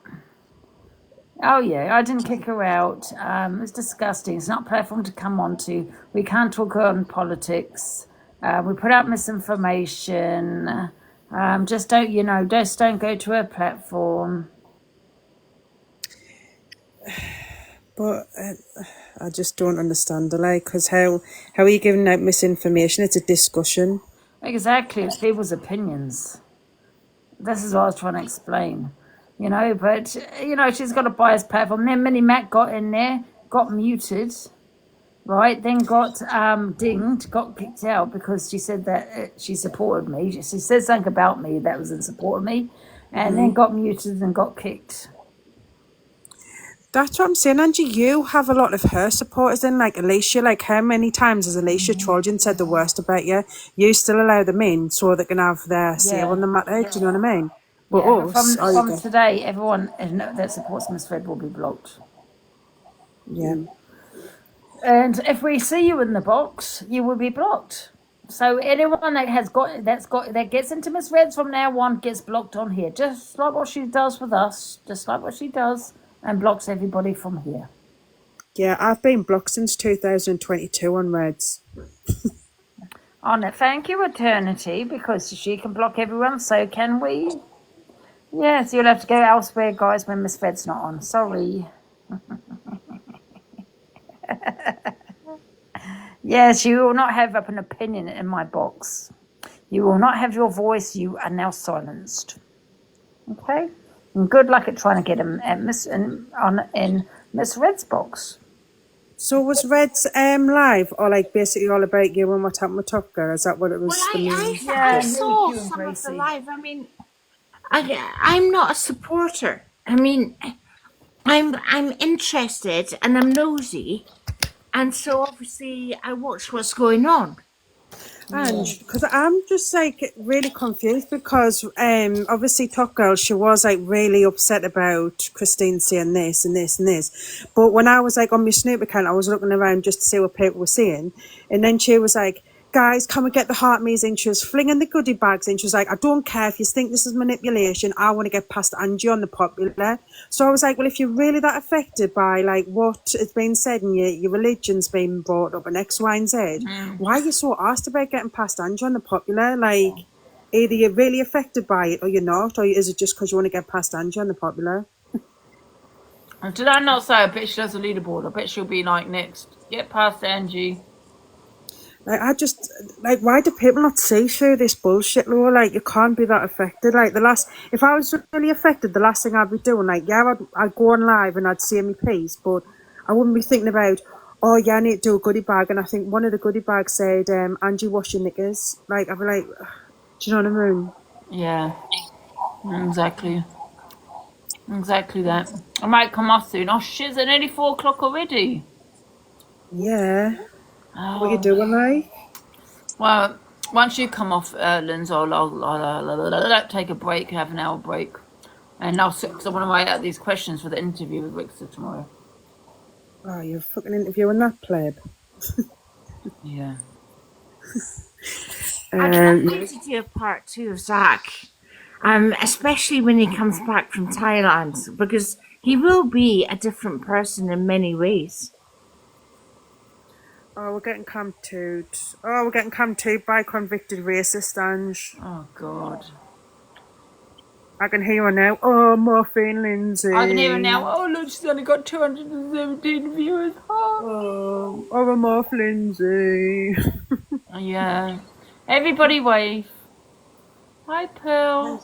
Oh, yeah, I didn't kick her out. It's disgusting. It's not a platform to come onto. We can't talk on politics. We put out misinformation. Just don't go to her platform. But I just don't understand the because how are you giving out misinformation? It's a discussion. Exactly, it's people's opinions. This is what I was trying to explain. But she's got a biased platform. Then Minnie Mac got in there, got muted, right? Then got dinged, got kicked out because she said that she supported me. She said something about me that was in support of me, and then got muted and got kicked. That's what I'm saying, Angie. You have a lot of her supporters in, like Alicia. Like, how many times has Alicia trolled you and said the worst about you? You still allow them in so they can have their say on the matter. Do you know what I mean? But us, from today, everyone that supports Miss Red will be blocked. Yeah. And if we see you in the box, you will be blocked. So anyone that gets into Miss Red's from now on gets blocked on here, just like what she does with us, just like what she does. And blocks everybody from here. Yeah, I've been blocked since 2022 on Reds. On it, thank you, Eternity, because she can block everyone, so can we. Yes, you'll have to go elsewhere, guys, when Miss Red's not on. Sorry. Yes, you will not have an opinion in my box. You will not have your voice. You are now silenced. Okay? And good luck at trying to get him in Miss Red's box. So was Red's live or like basically all about you and what happened with Top Girl? Is that what it was? Well, I saw some of the live. I mean, I'm not a supporter. I mean, I'm interested and I'm nosy, and so obviously I watch what's going on. And because I'm just like really confused because obviously Top Girl, she was like really upset about Christine saying this and this and this, but when I was like on my Snoop account, I was looking around just to see what people were saying, and then she was like, guys, can we get the heart me's in? She was flinging the goodie bags in. She was like, I don't care if you think this is manipulation, I want to get past Angie on the popular. So I was like, well, if you're really that affected by like what has been said and your religion's been brought up and X, Y, and Z, why are you so asked about getting past Angie on the popular? Like, either you're really affected by it or you're not, or is it just because you want to get past Angie on the popular? And did I not say I bet she does a leaderboard? I bet she'll be like next. Get past Angie. Like, I just, like, why do people not see through this bullshit, Laura? Like, you can't be that affected. Like, if I was really affected, the last thing I'd be doing, like, yeah, I'd go on live and I'd say my piece, but I wouldn't be thinking about, oh, yeah, I need to do a goodie bag. And I think one of the goodie bags said, Angie, wash your knickers. Like, I'd be like, do you know what I mean? Yeah, exactly. Exactly that. I might come off soon. Oh, shit, it's nearly 4 o'clock already. Yeah. What are you doing, like? Well, once you come off, Linz, I'll take a break, have an hour break. And I'll sit, because I want to write out these questions for the interview with Rixa tomorrow. Oh, you're fucking interviewing that pleb. Yeah. I'd love to do a part 2 of Zach, especially when he comes back from Thailand, because he will be a different person in many ways. Oh, we're getting camped. Oh, we're getting camped by convicted racist, Ange. Oh, God. I can hear her now. Oh, Morphine Lindsay. I can hear her now. Oh, look, she's only got 217 viewers. Oh, Morph Lindsay. Yeah. Everybody wave. Hi, Pearl.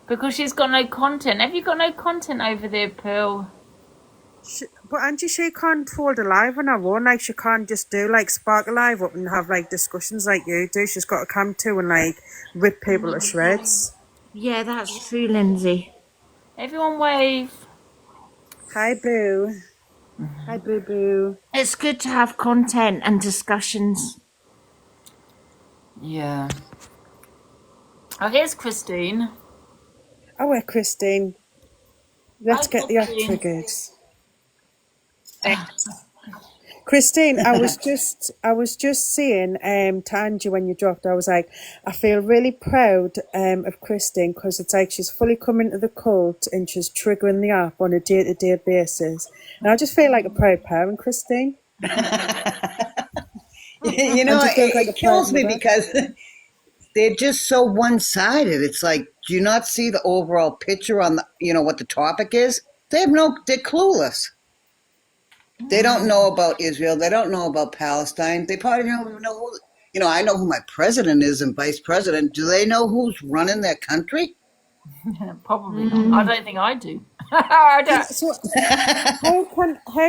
Because she's got no content. Have you got no content over there, Pearl? But Angie, she can't hold a live on her own. Like, she can't just do, like, spark a live up and have, like, discussions like you do. She's got to come to and, like, rip people to shreds. Yeah, that's true, Lindsay. Everyone wave. Hi, Boo. Hi, Boo Boo. It's good to have content and discussions. Yeah. Oh, here's Christine. Oh, where Christine? Let's get the act triggered. Christine, I was just saying to Angie when you dropped, I was like, I feel really proud of Christine because it's like she's fully come into the cult and she's triggering the app on a day-to-day basis. And I just feel like a proud parent, Christine. You know, it kills me because they're just so one-sided. It's like, do you not see the overall picture on the, what the topic is? They're clueless. They don't know about Israel. They don't know about Palestine. They probably don't even know who, I know who my president is and vice president. Do they know who's running their country? Probably not. I don't think I do. I don't. So, how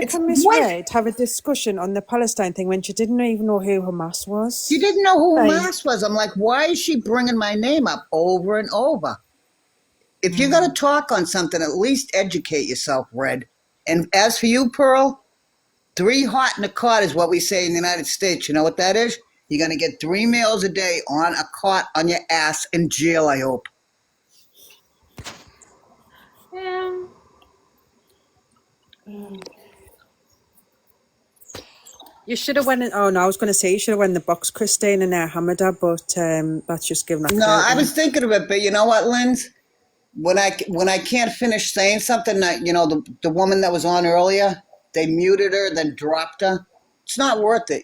can Miss Red have a discussion on the Palestine thing when she didn't even know who Hamas was? She didn't know who Hamas was. I'm like, why is she bringing my name up over and over? If you're going to talk on something, at least educate yourself, Red. And as for you, Pearl, 3 hot in a cot is what we say in the United States. You know what that is? You're going to get 3 meals a day on a cot on your ass in jail, I hope. You should have went in, oh no, I was going to say you should have went in the box, Christine and Hamada, but that's just giving up. No, I was thinking of it, but you know what, Linz? When I can't finish saying something, the woman that was on earlier, they muted her, then dropped her. It's not worth it,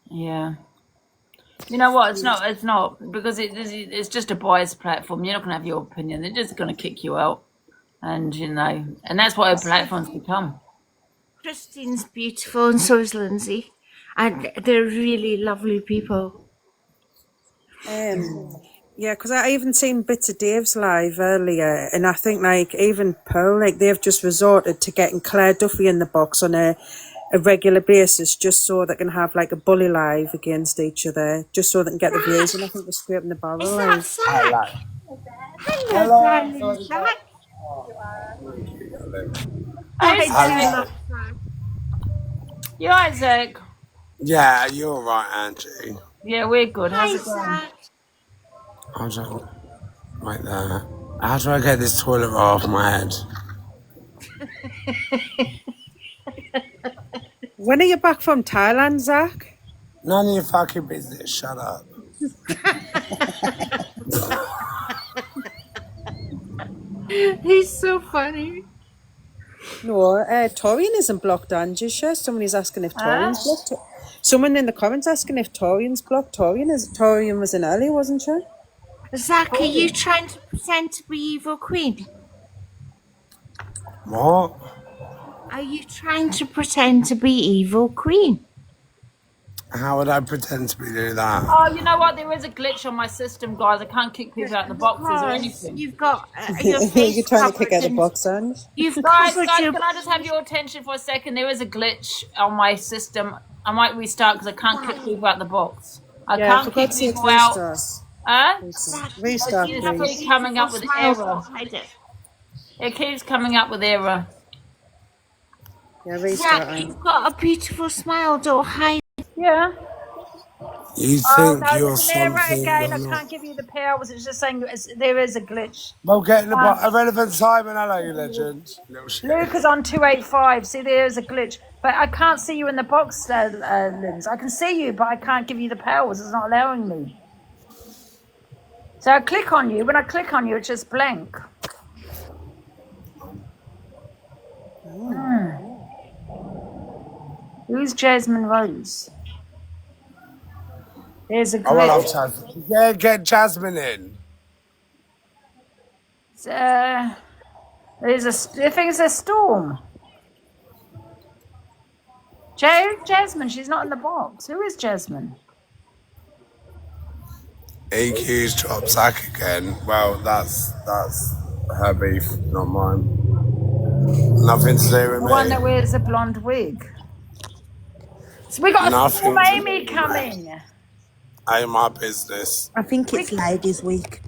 Yeah. You know what? It's not because it's just a biased platform. You're not going to have your opinion. They're just going to kick you out, and and that's what our platforms become. Christine's beautiful, and so is Lindsay, and they're really lovely people. Yeah, because I even seen bits of Dave's live earlier, and I think like even Pearl, like they've just resorted to getting Claire Duffy in the box on a regular basis just so they can have like a bully live against each other, just so they can get the views. And I think they're scraping the barrel. Is that Zach? Hello. Hello, Zach. Hi, Zach. You Isaac? Yeah, you're right, Angie. Yeah, we're good. How's Hi, it going? Zach. Hold on. Right there. How do I get this toilet roll off my head? When are you back from Thailand, Zach? None of your fucking business. Shut up. He's so funny. No, Torian isn't blocked, Angie. Sure, somebody's asking if Torian's blocked. Someone in the comments asking if Torian's blocked. Torian was in earlier, wasn't she? Zach, are you trying to pretend to be evil queen? What? Are you trying to pretend to be evil queen? How would I pretend to be doing that? Oh, you know what? There is a glitch on my system, guys. I can't kick people out the boxes or Because anything. you've got your face You're trying to covered kick out the in- box, Ange. You've Guys, covered your... can I just have your attention for a second? There is a glitch on my system. I might restart because I can't kick people out the box. I Yeah, can't for kick God's sake, people out. restart. Restart, It please. keeps coming up with error. It keeps coming up with error. Yeah, restart. Zach, you've got a beautiful smile. Don't hide. Yeah. You Oh, think no, you're there's an error something again. I you're can't not. give you the powers. It's just saying there is a glitch. Well, get in the irrelevant Simon. Hello, you legend. Little shit. Luke is on 285. See, there is a glitch. But I can't see you in the box, Linz. I can see you, but I can't give you the powers. It's not allowing me. So I click on you. When I click on you, it's just blank. Who's Jasmine Rose? There's a Oh, I love glitch. Jasmine. Yeah, get Jasmine in. I think it's a storm. Jasmine, she's not in the box. Who is Jasmine? EQ's dropped Zach again. Well, that's her beef, not mine. Nothing to do The with one me. that wears a blonde wig. So we got a Nothing storm to Amy do coming. Ain't my business. I think it's Ladies' Week.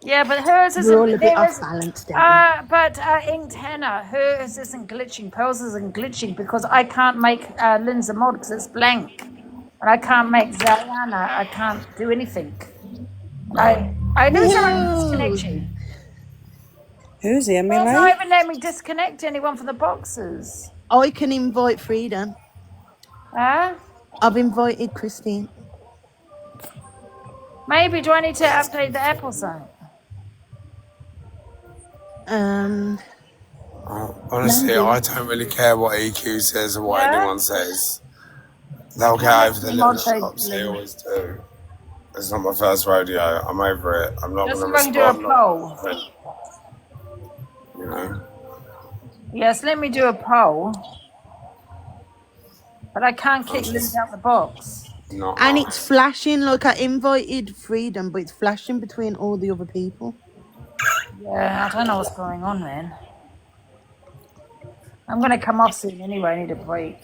Yeah, but hers isn't. We're all a bit there off is- balance, don't we? But Inked Henna, hers isn't glitching. Pearls isn't glitching because I can't make Lindsay mod because it's blank, and I can't make Zayana. I can't do anything. I know someone disconnect you. Who's here, Well, Millie? not even let me disconnect anyone from the boxes. I can invite Freedom. Huh? I've invited Christine. Maybe do I need to update the Apple site? Honestly, Maybe. I don't really care what EQ says or what Yeah? anyone says. They'll get over the little shots. They always do. It's not my first rodeo. I'm over it. I'm not Just going to going to do a respond. poll. You know. Yes, let me do a poll. But I can't kick Lindsay out the box. Not And mine. it's flashing, like I invited Freedom, but it's flashing between all the other people. Yeah, I don't know what's going on, man. I'm going to come off soon anyway. I need a break.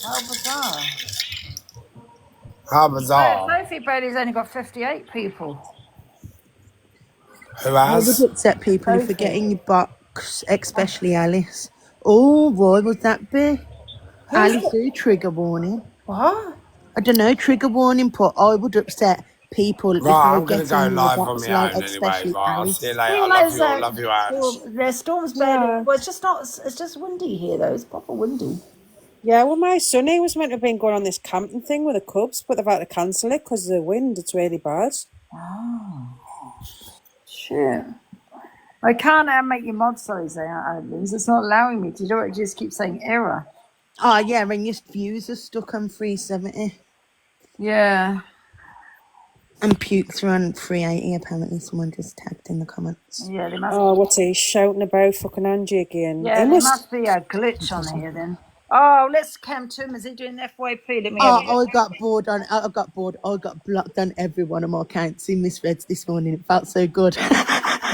How bizarre. How bizarre. Sophie Brady's only got 58 people. Who I would has? upset people if they're getting your box, especially Alice. Oh, why would that be? Alice, do trigger warning. What? I don't know, trigger warning, but I would upset people if Right, they're I'm going to getting go your live on box, my like, own anyway. especially Right, I'll Alice. see you later. Love you, Ange. Their storm's barely. Well, it's just not. It's just windy here, though. It's proper windy. Yeah, well, my son, he was meant to have been going on this camping thing with the Cubs, but they've had to cancel it because of the wind. It's really bad. Oh. Shit. I can't make your mod size Linz. It's not allowing me to do it. It just keeps saying error. Oh, yeah, and your views are stuck on 370. Yeah. And pukes are on 380, apparently. Someone just tagged in the comments. Yeah, they must. Oh, what's he shouting about? Fucking Angie again. Yeah, It there must- must be a glitch on here then. Oh, let's Cam Tom. Is he doing FYP? Let me have Oh, it. I got bored. I got blocked on every one of my accounts in misreads this morning. It felt so good.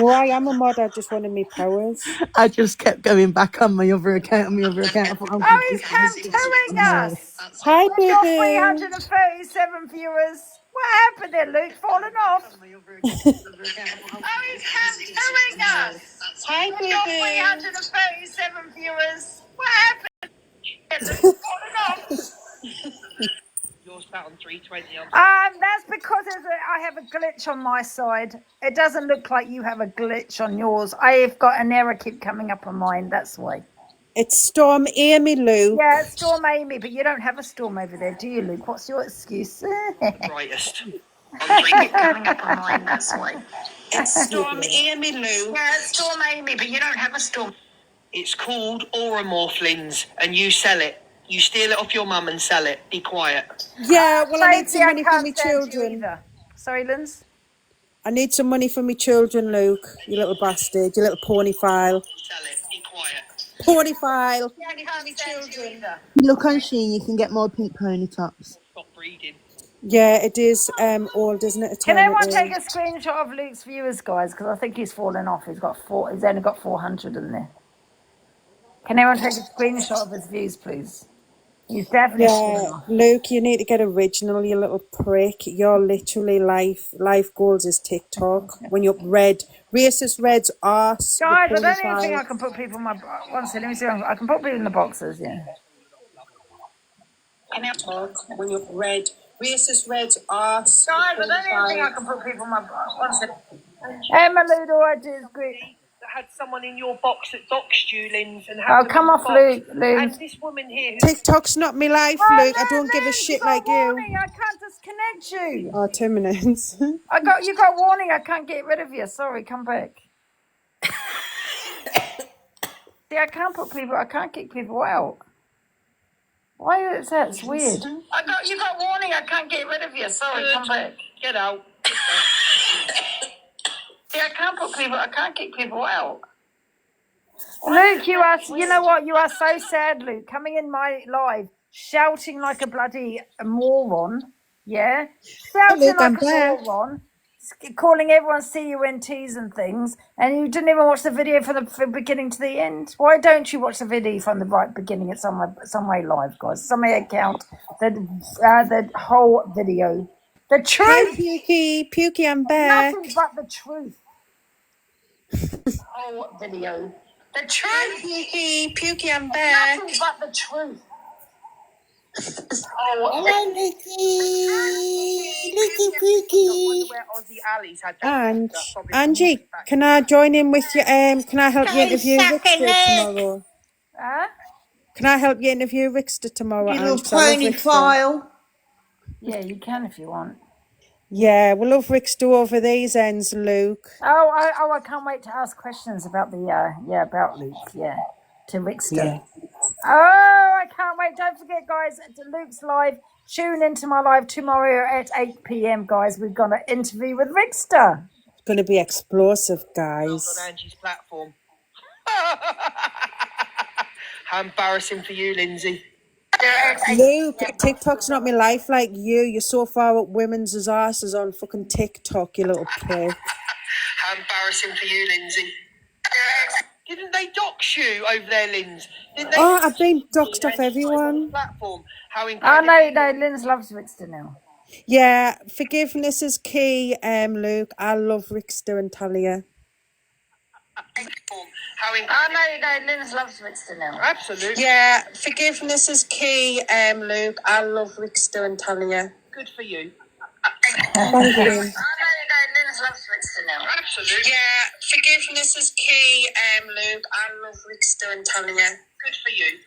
Well, I am a mod. I just wanted me powers. I just kept going back on my other account. I thought, Oh, he's Cam Toing us. Hi, We've got baby. 337 viewers. What happened there, Luke? Falling off? Oh, he's Cam Toing us. Hi, We've got baby. 337 viewers. What happened? Yours sat on 320 on. That's because I have a glitch on my side. It doesn't look like you have a glitch on yours. I've got an error keep coming up on mine. That's why. It's Storm Amy, Luke. Yeah, it's Storm Amy, but you don't have a storm over there, do you, Luke? What's your excuse? Brightest. Coming up on mine. That's why. It's Storm Amy, Lou. Yeah, it's Storm Amy, but you don't have a storm. It's called Auromorph Lens, and you sell it. You steal it off your mum and sell it. Be quiet. Yeah, well, I need Tracy, some money for can't my stand you children. either. Sorry, Linz? I need some money for my children, Luke. You little bastard. You little pony file. Sell it. Be quiet. Pony file. Yeah, I can't stand you either. Look on Shein, you can get more pink pony tops. Stop breeding. Yeah, it is old, isn't it? Can everyone take a screenshot of Luke's viewers, guys? Because I think he's fallen off. He's only got 400 in there. Can everyone take a screenshot of his views, please? He's definitely fallen Yeah, off. Luke, you need to get original, you little prick. You're literally life goals is TikTok. When you're red, racist red's arse. Guys, I don't even think I can put people in my... One second, let me see. I can put people in the boxes, yeah. TikTok. When you're red, racist red's arse. Guys, I don't even think I can put people in my... One second. Emma Ludo, I do great. Had someone in your box that doxed you, Linz, and Oh, come off, Luke. And this woman here. TikTok's not my life, Luke. I don't give a shit like you. Warning, I can't disconnect you. Oh, 2 minutes. You got warning. I can't get rid of you. Sorry, come back. See, I can't kick people out. Why is that? It's weird. You got warning. I can't get rid of you. Sorry, come back. Get out. See, I can't kick people out. Luke, you know what? You are so sad, Luke, coming in my live, shouting like a bloody moron. Yeah? Shouting Luke, I'm like a back. moron. Calling everyone CUNTs and things, and you didn't even watch the video from the beginning to the end. Why don't you watch the video from the right beginning? It's some way live, guys. Somebody account the whole video. The truth. Hey, Pukey, I'm back. Nothing but the truth. Whole video. The truth. Pukey, I'm back. Nothing but the truth. Hello, Little Pookie. Where Aussie Ali's had that. And Angie, can I join in with you? Can I help you interview Rickster tomorrow? Can I help you interview Rickster tomorrow? Little Ange? 'Cause I love pony Rickster. file. Yeah, you can if you want. Yeah, we love Rickster over these ends, Luke. I can't wait to ask questions about about Luke. Yeah, to Rickster. Yeah. Oh, I can't wait. Don't forget, guys, to Luke's live. Tune into my live tomorrow at 8 p.m, guys. We've got an interview with Rickster. It's going to be explosive, guys. On Angie's platform. How embarrassing for you, Lindsay. Luke, TikTok's not my life like you. You're so far up women's asses on fucking TikTok, you little prick. How embarrassing for you, Lindsay. Didn't they dox you over there, Linz? Didn't they? Oh, I've been doxed off everyone. Platform. How Oh, no, Linz loves Rickster now. Yeah, forgiveness is key, Luke. I love Rickster and Talia. How no, Linz loves Rickster now. Absolutely. Yeah, forgiveness is key, Luke. I love Rickster and Talia. Good for you. Thank you. Linz loves Rickster now. Absolutely. Yeah, forgiveness is key, Luke. I love Rickster and Talia. Good for you.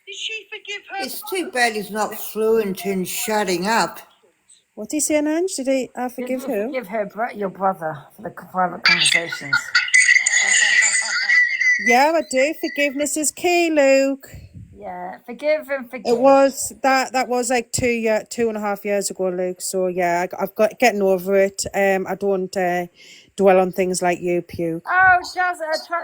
Did she forgive her? It's too bad he's not fluent in shutting up. What did he say, Ange? Did I forgive who? Forgive your brother for the private conversations. Yeah, I do. Forgiveness is key, Luke. Yeah, forgive and forgive. It was that was like 2.5 years ago, Luke. So yeah, I've got getting over it. I don't dwell on things like you, Puke. Oh,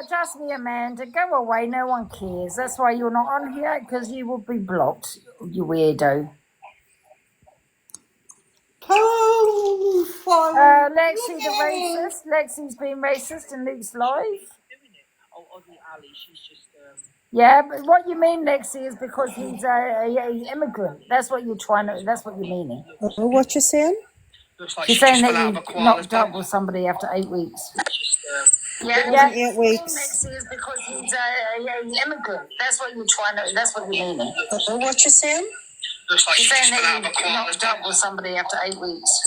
just me, Amanda. Go away. No one cares. That's why you're not on here, because you will be blocked, you weirdo. Lexi the racist. Lexi's been racist in Luke's life. Oh, Aussie Ali, she's just. Yeah, but what you mean, Lexi, is because he's an immigrant. That's what you're trying to. That's what you're meaning. Oh, what you saying? Looks like She's she saying just that fell out you of a koala's knocked bum. up with somebody after 8 weeks. It wasn't 8 weeks. Lexi is because He's an immigrant. That's what you're trying to. That's what you're meaning. What you saying? Looks like You're she saying just fell out of that a you car. knocked up with somebody after 8 weeks.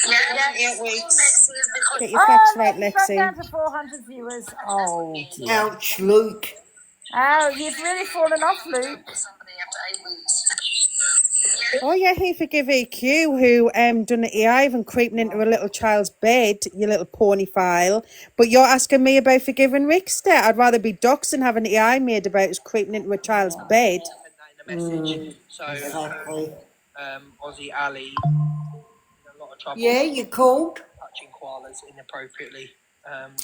Yeah, 8 weeks. Get your facts right, Let's go Lexi. down to 400 viewers. Oh dear. Ouch, Luke. Oh, you've really fallen off, Luke. Oh yeah, he forgive EQ who done the AI and creeping into a little child's bed, you little porny file. But you're asking me about forgiving Rickster. I'd rather be doxxed than having the AI made about us creeping into a child's bed. So, Exactly. Aussie Ali, in a lot of trouble. Yeah, you called? Touching koalas inappropriately.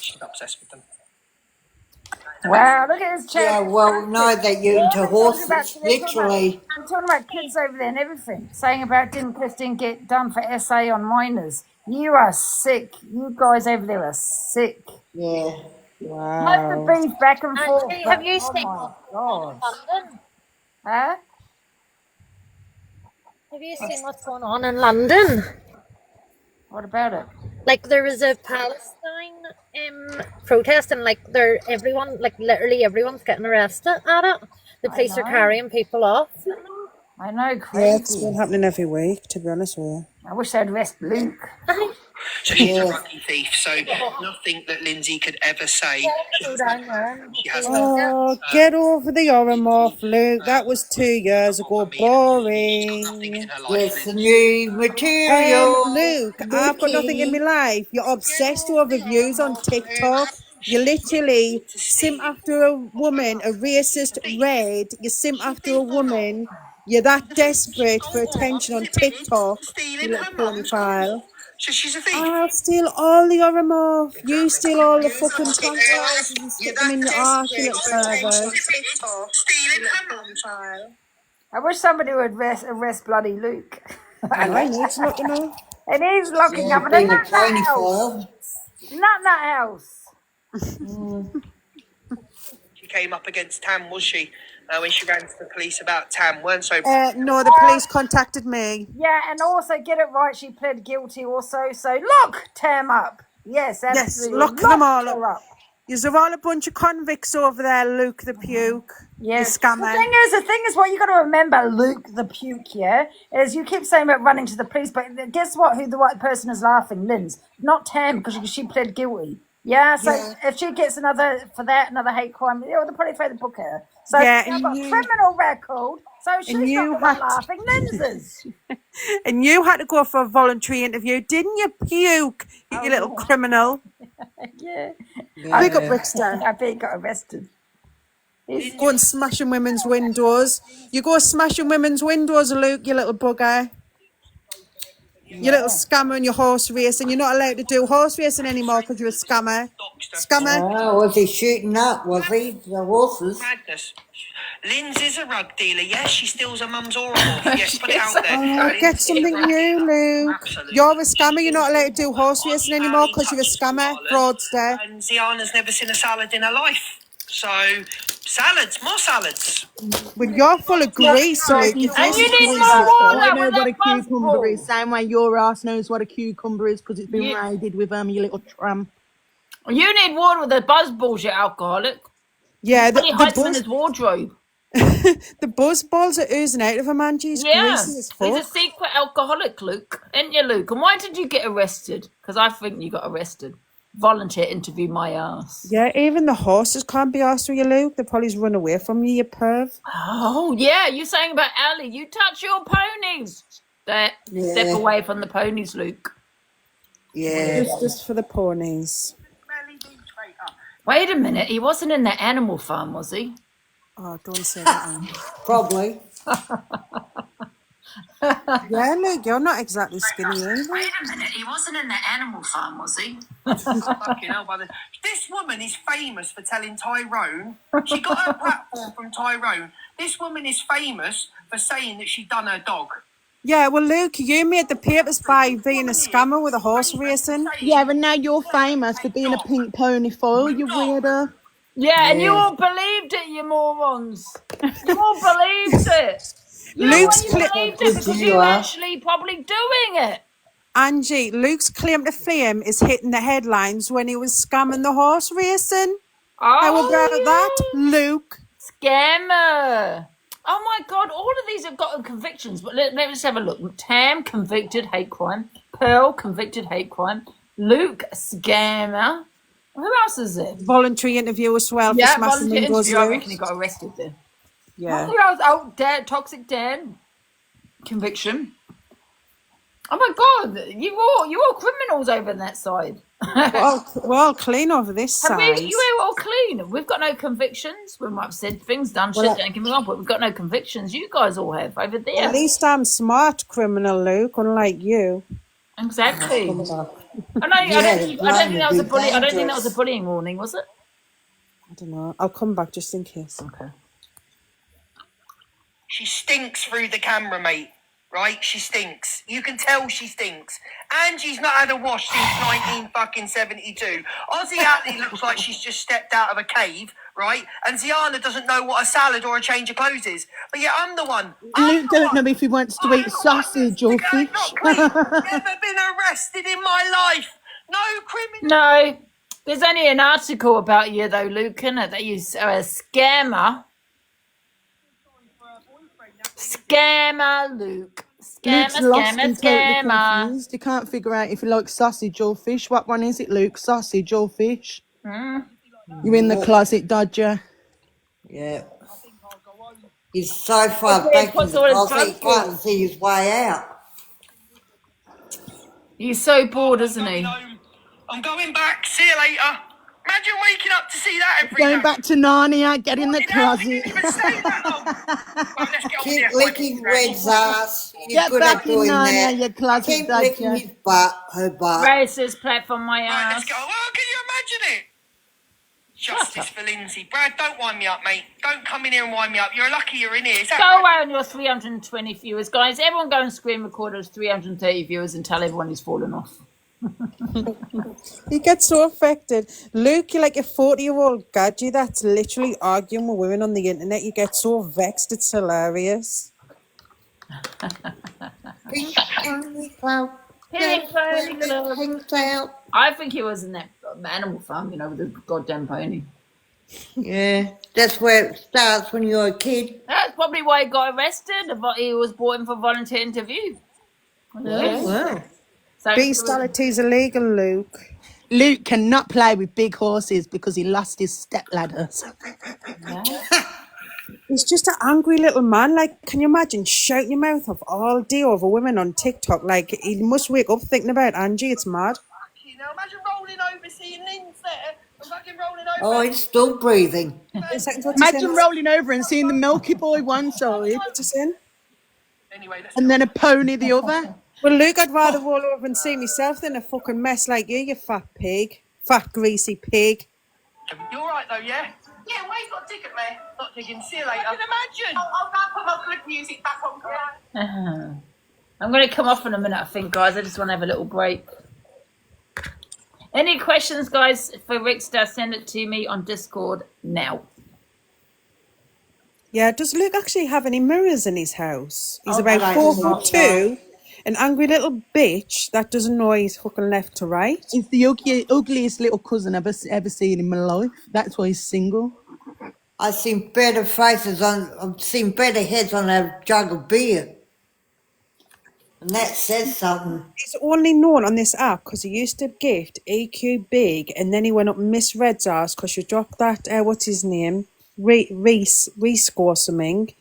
She's obsessed with them. Wow, look at his chat. Yeah, well, no, that you're into horses, literally. I'm talking about kids over there and everything. Saying about didn't Christine get done for SA on minors? You are sick. You guys over there are sick. Yeah. Not the beef back and forth. Actually, have you oh seen my God. London? Huh? Have you seen what's going on in London? What about it? Like there was a Palestine protest, and like everyone, like literally everyone's getting arrested at it. The police are carrying people off. I know, Yeah, it's crazy. been happening every week, to be honest with you. I wish they'd arrest Luke. So she's a rugby thief. So nothing that Lindsay could ever say. She has Oh, get over the Oromorph, Luke. That was 2 years ago. Boring. Yes, the new material. Luke, I've got nothing in my life. You're obsessed over views on TikTok. You literally simp after a woman, a racist red. You simp after a woman. You're that desperate for attention on TikTok, you little porny file. So she's a thief. I'll steal all the Oromorph. You steal all the fucking contacts and stick them in your arse, you little pervert. I wish somebody would arrest bloody Luke. I need to look, you know. It is locking up in a nut house. Nut house. She came up against Tam, was she? When she ran to the police about Tam, weren't so. No, the police contacted me. Yeah, and also get it right. She pled guilty also. So look, Tam up. Yes, Yes, absolutely. look them all her up. You're all a bunch of convicts over there, Luke the Puke. Yes. You scammer. The thing is, what you got to remember, Luke the Puke, yeah, is you keep saying about running to the police, but guess what? Who the right person is laughing? Lynn's, not Tam, because she pled guilty. Yeah, so if she gets another hate crime, they'll probably throw the book at her. So Yeah, she's and got a you- criminal record, so she's and you not the one had- laughing. Lynn's. And you had to go for a voluntary interview, didn't you, Puke? You little criminal. Yeah. Big up Rickster. I bet he got arrested. Go and smashing women's windows. You go smashing women's windows, Luke, you little bugger. You little scammer and your horse racing. You're not allowed to do horse racing anymore because you're a scammer. Scammer. Oh, was he shooting up, was he? The horses? Madness. Lynn's is a rug dealer, yes. She steals her mum's Oromorph. Yes, put it out there. Oh, Lynn's get is a something rug new, dealer. Luke. Absolutely. You're a scammer. You're not allowed to do horse racing anymore because you're a scammer. Fraudster. And Ziana's never seen a salad in her life. So, salads, more salads. Well, you're full of grease, Luke. You're full of grease. I know what a cucumber is. Same way your ass knows what a cucumber is because it's been raided with you little tramp. You need water with a buzz balls, you alcoholic. Yeah, He hides them in his wardrobe. The buzz balls are oozing out of him, man. He's Yeah, greasy as he's a fuck. secret alcoholic, Luke. Ain't you, Luke? And why did you get arrested? Because I think you got arrested. Volunteer interview my ass. Yeah, even the horses can't be arsed with you, Luke. They probably run away from you, you perv. Oh, yeah, you're saying about Ali. You touch your ponies. Step away from the ponies, Luke. Yeah. Just for the ponies. Wait a minute. He wasn't in the animal farm, was he? Oh, don't say that. Probably. Yeah, Luke, you're not exactly skinny, either. Wait a minute. He wasn't in the animal farm, was he? Fucking hell, brother. This woman is famous for telling Tyrone. She got her platform from Tyrone. This woman is famous for saying that she done her dog. Yeah, well, Luke, you made the papers by being a scammer with a horse racing. Yeah, but now you're famous for being a pink pony foil, you weirdo. Yeah, and you all believed it, you morons. You all believed it. Luke's You believed it because you were actually probably doing it. Angie, Luke's claim to fame is hitting the headlines when he was scamming the horse racing. How Oh, about that, Luke? Scammer. Oh my God, all of these have gotten convictions, but let's have a look. Tam, convicted hate crime. Pearl, convicted hate crime. Luke, scammer. Who else is there? Voluntary interview as well for Yeah, smashing volunteer windows interview. I loose. reckon he got arrested then. Yeah. Who else? Oh, Dan, Toxic Dan, conviction. Oh my God, you're all criminals over on that side. We're all clean over this Have side. you all clean? We've got no convictions. We might have said things, done Well, shit, don't get me wrong, but we've got no convictions. You guys all have over there. At least I'm smart criminal, Luke, unlike you. Exactly. I Yeah, don't think that was a be bully. I don't think that was a dangerous. bullying warning, was it? I don't know. I'll come back just in case. Okay. She stinks through the camera, mate. Right? She stinks. You can tell she stinks. Angie's not had a wash since 1972. Ozzy Atlee looks like she's just stepped out of a cave, right? And Ziana doesn't know what a salad or a change of clothes is. But yeah, I'm the one. Luke don't know if he wants to eat sausage or fish. Not clean. Never been arrested in my life. No criminal. No. There's only an article about you, though, Luke, isn't it? That you're a scammer. Scammer, Luke. Luke's Scammer, lost scammer, and totally scammer. confused. He can't figure out if he likes sausage or fish. What one is it, Luke? Sausage or fish? Mm. You in the closet, Dodger? Yeah. He's so far back in the closet, he can't see his way out. He's so bored, isn't he? I'm going back. See you later. Imagine waking up to see that every Going day. back to Narnia, get in the closet. Keep licking Red's ass. You're Get good back at in doing Narnia, that. you closet Keep licking Dodger. his butt, her butt. Racist platform, my ass. Let's go. Oh, can you imagine it? Justice for Lindsay. Brad, don't wind me up, mate. Don't come in here and wind me up. You're lucky you're in here. Is that Go right? away on your 320 viewers, guys. Everyone go and screen record those 330 viewers and tell everyone he's fallen off. He gets so affected. Luke, you're like a 40-year-old gadget that's literally arguing with women on the internet. You get so vexed, it's hilarious. Pink only cloud. Pink pony club. Pink cloud. I think he was in that Animal Farm, with the goddamn pony. Yeah, that's where it starts when you're a kid. That's probably why he got arrested. He was brought in for volunteer interview. Oh, wow. Bestiality's illegal, Luke. Luke cannot play with big horses because he lost his stepladders. He's just an angry little man. Like, can you imagine shouting your mouth off all day over women on TikTok? Like, he must wake up thinking about Angie. It's mad. You know, imagine rolling over, seeing Lynn's there, and fucking rolling over. Oh, he's still breathing. Imagine rolling over and seeing the Milky Boy one side and then a pony the other. Well, Luke, I'd rather roll over and see myself than a fucking mess like you fat pig. Fat, greasy pig. You're right, though, yeah? Yeah, why you got a ticket, mate? Not digging. See you later. I can imagine. I'll go and put my good music back on. I'm going to come off in a minute, I think, guys. I just want to have a little break. Any questions, guys, for Rickster? Send it to me on Discord now. Yeah, does Luke actually have any mirrors in his house? He's Oh, about I 4'2", an angry little bitch that doesn't know he's fucking left to right. He's the ugliest little cousin I've ever seen in my life. That's why he's single. I've seen better faces I've seen better heads on a jug of beer. And that says something. He's only known on this app because he used to gift EQ Big, and then he went up and misread ours because she dropped that, what's his name? Reese or something.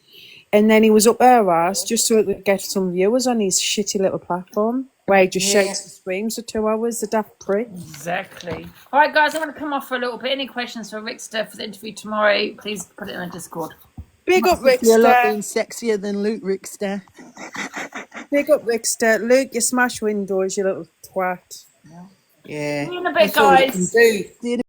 And then he was up her ass just so he could get some viewers on his shitty little platform where he just shouts and screams for 2 hours, the daft prick. Exactly. All right, guys, I'm going to come off for a little bit. Any questions for Rickster for the interview tomorrow, please put it in the Discord. Big up You're a lot Rickster. being sexier than Luke Rickster. Big up Rickster. Luke, you smash windows, you little twat. Yeah. See you in a bit, That's all you guys. can do. See you in a